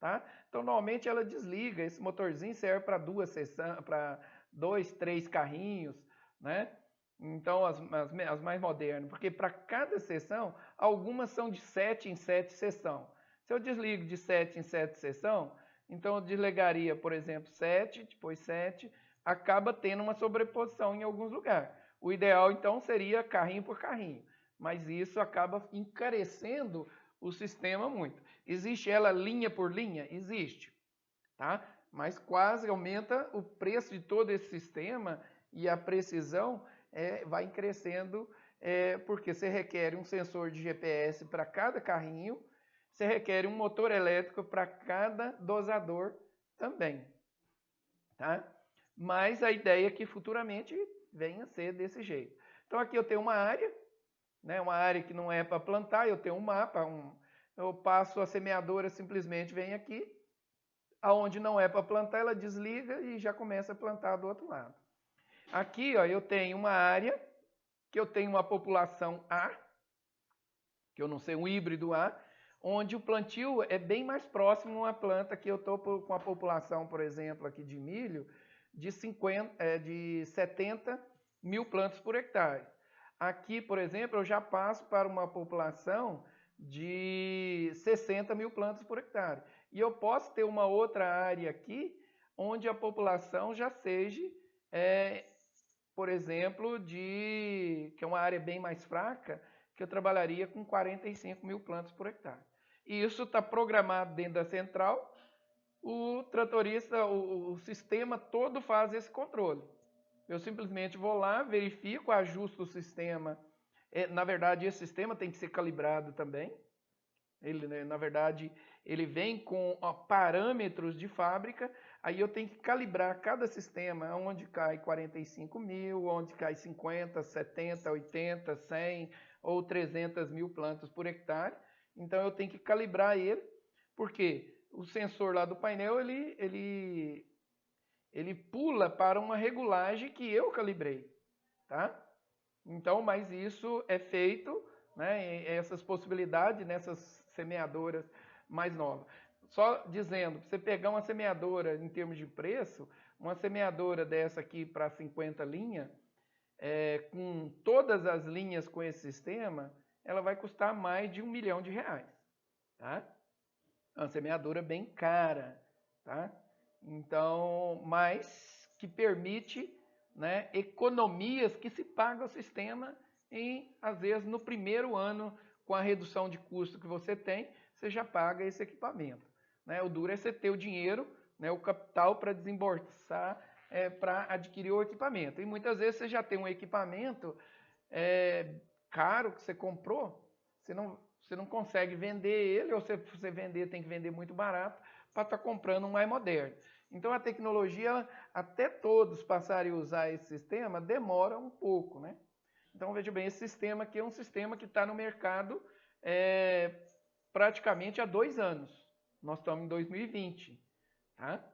Tá? Então normalmente ela desliga, esse motorzinho serve para 2, 3 carrinhos, né? Então, as mais modernas, porque para cada seção, algumas são de 7 em 7 seção. Se eu desligo de 7 em 7 seção, então eu desligaria, por exemplo, 7, depois 7, acaba tendo uma sobreposição em alguns lugares. O ideal, então, seria carrinho por carrinho, mas isso acaba encarecendo o sistema muito. Existe ela linha por linha? Existe, tá? Mas quase aumenta o preço de todo esse sistema e a precisão vai crescendo, porque você requer um sensor de GPS para cada carrinho, você requer um motor elétrico para cada dosador também. Tá? Mas a ideia é que futuramente venha a ser desse jeito. Então aqui eu tenho uma área, né, uma área que não é para plantar, eu tenho um mapa, eu passo a semeadora, simplesmente vem aqui, aonde não é para plantar, ela desliga e já começa a plantar do outro lado. Aqui, ó, eu tenho uma área que eu tenho uma população A, que eu não sei, um híbrido A, onde o plantio é bem mais próximo a uma planta que eu estou com a população, por exemplo, aqui de milho, de 70 mil plantas por hectare. Aqui, por exemplo, eu já passo para uma população de 60 mil plantas por hectare. E eu posso ter uma outra área aqui, onde a população já seja, por exemplo, que é uma área bem mais fraca, que eu trabalharia com 45 mil plantas por hectare. E isso está programado dentro da central, o tratorista, o sistema todo faz esse controle. Eu simplesmente vou lá, verifico, ajusto o sistema. Na verdade, esse sistema tem que ser calibrado também. Ele, na verdade, ele vem com parâmetros de fábrica, aí eu tenho que calibrar cada sistema, onde cai 45 mil, onde cai 50, 70, 80, 100 ou 300 mil plantas por hectare. Então eu tenho que calibrar ele, porque o sensor lá do painel, ele pula para uma regulagem que eu calibrei, tá? Então, mas isso é feito, né, essas possibilidades nessas semeadoras mais novas. Só dizendo, você pegar uma semeadora em termos de preço, uma semeadora dessa aqui para 50 linhas, com todas as linhas com esse sistema, ela vai custar mais de R$1 milhão, tá? É uma semeadora bem cara, tá? Então, mas que permite, né, economias que se paga o sistema às vezes, no primeiro ano, com a redução de custo que você tem, você já paga esse equipamento. Né? O duro é você ter o dinheiro, né, o capital para desembolsar, para adquirir o equipamento. E muitas vezes você já tem um equipamento caro que você comprou, você não consegue vender ele, ou se você vender, tem que vender muito barato, para estar comprando um mais moderno. Então a tecnologia, até todos passarem a usar esse sistema, demora um pouco, né? Então veja bem, esse sistema aqui é um sistema que está no mercado praticamente há 2 anos. Nós estamos em 2020, tá?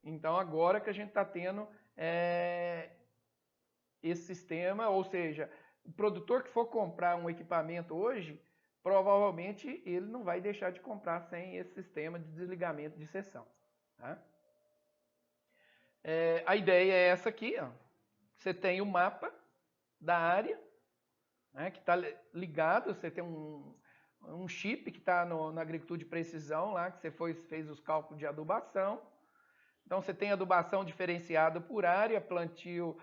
Então agora que a gente está tendo esse sistema, ou seja, o produtor que for comprar um equipamento hoje, provavelmente ele não vai deixar de comprar sem esse sistema de desligamento de seção, tá? A ideia é essa aqui, ó. Você tem o mapa da área, né, que está ligado, você tem um chip que está na agricultura de precisão, lá que você fez os cálculos de adubação. Então você tem adubação diferenciada por área, plantio,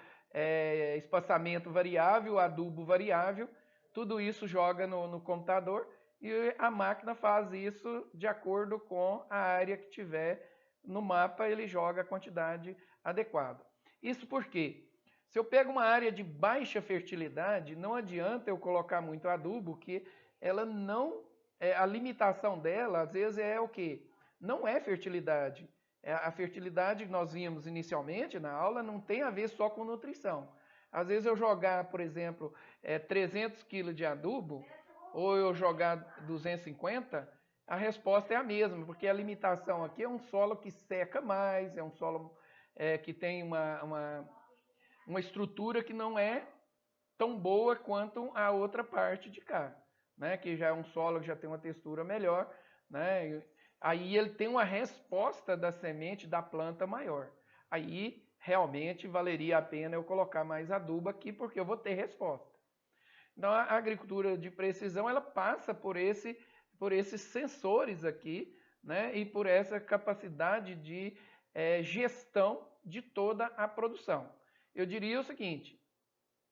espaçamento variável, adubo variável, tudo isso joga no computador e a máquina faz isso de acordo com a área que tiver no mapa, ele joga a quantidade adequada. Isso por quê? Se eu pego uma área de baixa fertilidade, não adianta eu colocar muito adubo, que ela não, a limitação dela às vezes é o quê? Não é fertilidade. A fertilidade que nós vimos inicialmente na aula não tem a ver só com nutrição. Às vezes eu jogar, por exemplo, 300 kg de adubo, ou eu jogar 250, a resposta é a mesma, porque a limitação aqui é um solo que seca mais, é um solo que tem uma estrutura que não é tão boa quanto a outra parte de cá, né? Que já é um solo que já tem uma textura melhor, né? Aí ele tem uma resposta da semente da planta maior. Aí realmente valeria a pena eu colocar mais adubo aqui, porque eu vou ter resposta. Então a agricultura de precisão ela passa por esses sensores aqui, né? E por essa capacidade de gestão de toda a produção. Eu diria o seguinte,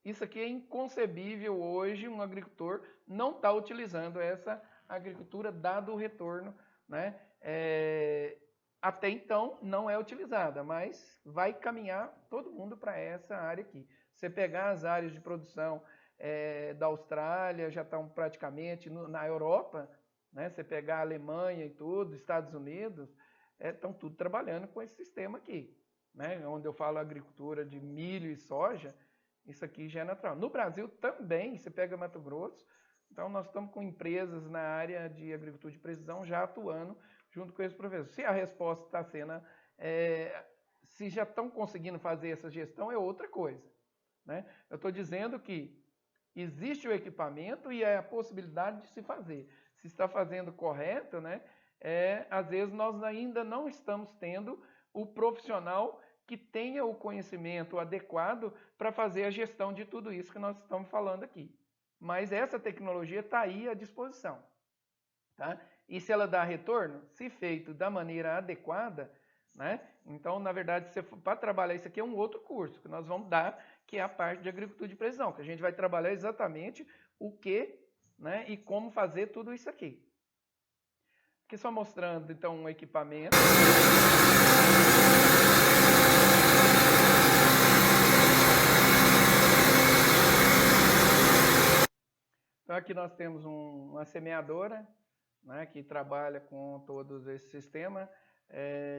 isso aqui é inconcebível hoje um agricultor não estar utilizando essa agricultura dado o retorno, né? Até então não é utilizada, mas vai caminhar todo mundo para essa área aqui. Você pegar as áreas de produção da Austrália, já estão praticamente na Europa, né? Você pegar a Alemanha e tudo, Estados Unidos, estão tudo trabalhando com esse sistema aqui, né? Onde eu falo agricultura de milho e soja, isso aqui já é natural. No Brasil também, você pega Mato Grosso, então nós estamos com empresas na área de agricultura de precisão já atuando junto com esses professores. Se a resposta está sendo, se já estão conseguindo fazer essa gestão, é outra coisa, né? Eu estou dizendo que existe o equipamento e a possibilidade de se fazer. Se está fazendo correto, né? Às vezes nós ainda não estamos tendo o profissional que tenha o conhecimento adequado para fazer a gestão de tudo isso que nós estamos falando aqui. Mas essa tecnologia está aí à disposição. Tá? E se ela dá retorno? Se feito da maneira adequada, né? Então, na verdade, para trabalhar isso aqui é um outro curso que nós vamos dar, que é a parte de agricultura de precisão, que a gente vai trabalhar exatamente o que, né, e como fazer tudo isso aqui. Aqui só mostrando, então, um equipamento. Então, aqui nós temos uma semeadora, né, que trabalha com todos esse sistema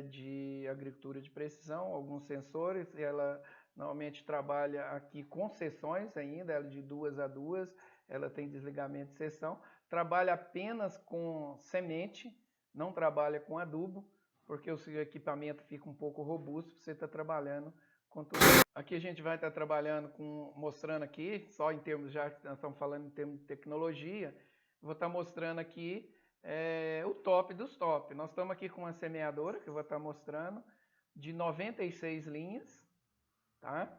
de agricultura de precisão, alguns sensores, e ela normalmente trabalha aqui com seções ainda, ela de 2 a 2, ela tem desligamento de seção, trabalha apenas com semente, não trabalha com adubo, porque o seu equipamento fica um pouco robusto para você estar trabalhando com tudo. Aqui a gente vai estar trabalhando mostrando aqui, só em termos, já que nós estamos falando em termos de tecnologia, vou estar mostrando aqui o top dos top. Nós estamos aqui com uma semeadora, que eu vou estar mostrando, de 96 linhas, tá?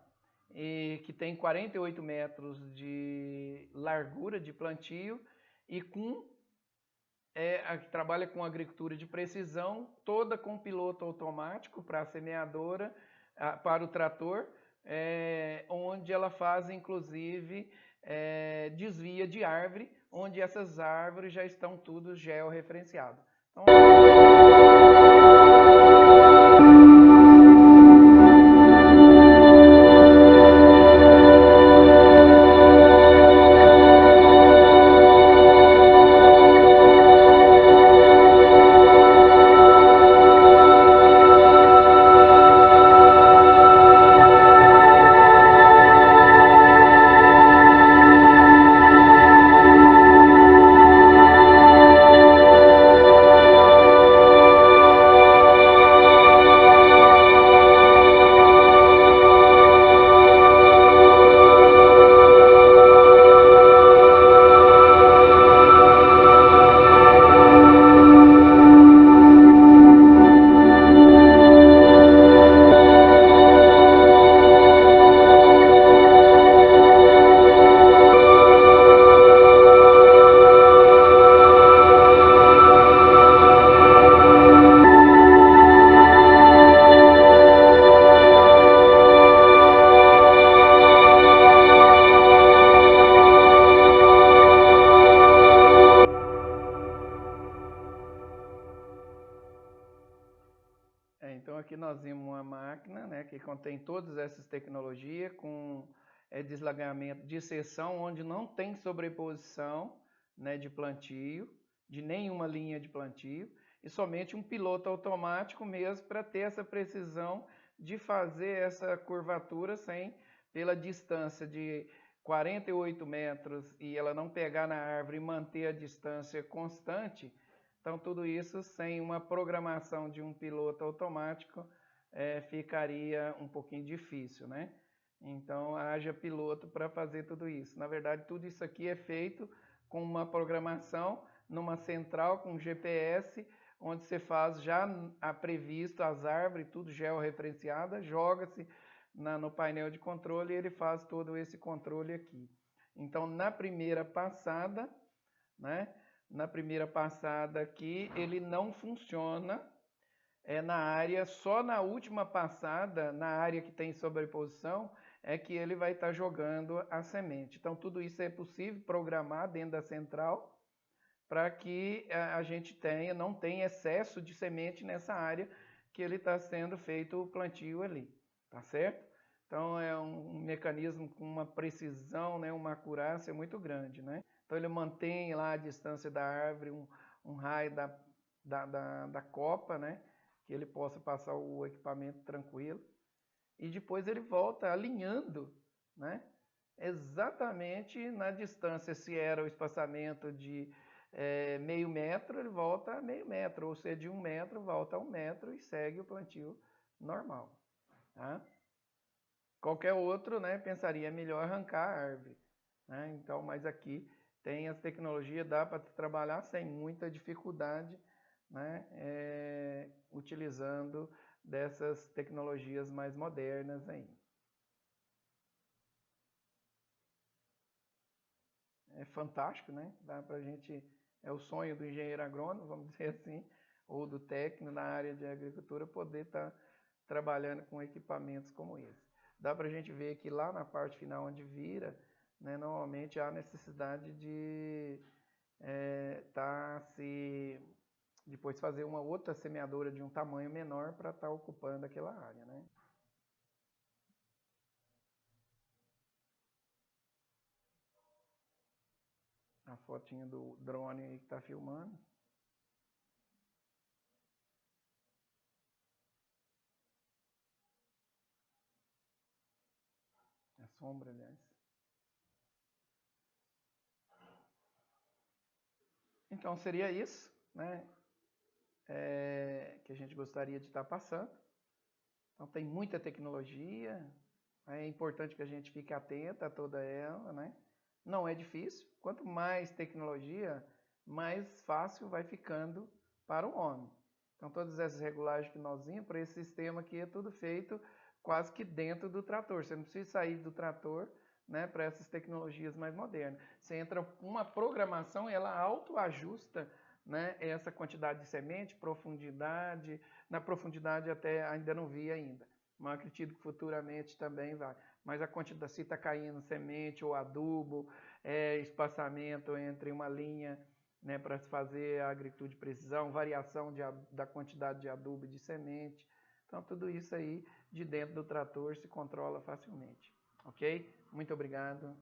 E que tem 48 metros de largura de plantio e trabalha com agricultura de precisão, toda com piloto automático para a semeadora, para o trator, onde ela faz inclusive desvia de árvore, onde essas árvores já estão tudo georreferenciado. Então, então aqui nós vimos uma máquina, né, que contém todas essas tecnologias com desligamento de seção, onde não tem sobreposição, né, de plantio, de nenhuma linha de plantio, e somente um piloto automático mesmo para ter essa precisão de fazer essa curvatura pela distância de 48 metros e ela não pegar na árvore e manter a distância constante. Então, tudo isso sem uma programação de um piloto automático ficaria um pouquinho difícil, né? Então, haja piloto para fazer tudo isso. Na verdade, tudo isso aqui é feito com uma programação numa central com GPS, onde você faz já previsto as árvores, tudo georreferenciada, joga-se no painel de controle e ele faz todo esse controle aqui. Então, na primeira passada, né? Na primeira passada aqui, ele não funciona na área, só na última passada, na área que tem sobreposição, é que ele vai estar jogando a semente. Então, tudo isso é possível programar dentro da central para que a gente não tenha excesso de semente nessa área que ele está sendo feito o plantio ali, tá certo? Então, é um mecanismo com uma precisão, né, uma acurácia muito grande, né? Então, ele mantém lá a distância da árvore, um raio da copa, né? Que ele possa passar o equipamento tranquilo. E depois ele volta alinhando, né? Exatamente na distância. Se era o espaçamento de meio metro, ele volta a meio metro. Ou se é de 1 metro, volta a 1 metro e segue o plantio normal. Tá? Qualquer outro, né, pensaria melhor arrancar a árvore. Né? Então, mas aqui tem as tecnologias, dá para trabalhar sem muita dificuldade, né, utilizando dessas tecnologias mais modernas aí. É fantástico, né? Dá para a gente É o sonho do engenheiro agrônomo, vamos dizer assim, ou do técnico na área de agricultura, poder estar trabalhando com equipamentos como esse. Dá para a gente ver que lá na parte final onde vira, né, normalmente há necessidade de depois fazer uma outra semeadora de um tamanho menor para estar ocupando aquela área, né? A fotinha do drone aí que está filmando. A sombra, aliás. Então seria isso, né? Que a gente gostaria de estar passando. Então tem muita tecnologia, é importante que a gente fique atento a toda ela, né? Não é difícil, quanto mais tecnologia, mais fácil vai ficando para o homem. Então todas essas regulagens que nós vimos, para esse sistema aqui é tudo feito quase que dentro do trator. Você não precisa sair do trator, né, para essas tecnologias mais modernas. Você entra com uma programação e ela autoajusta, né, essa quantidade de semente, profundidade, na profundidade até ainda não vi ainda, mas acredito que futuramente também vai. Mas a quantidade, se está caindo semente ou adubo, espaçamento entre uma linha, né, para se fazer a agricultura de precisão, variação da quantidade de adubo e de semente. Então tudo isso aí de dentro do trator se controla facilmente. Ok? Muito obrigado.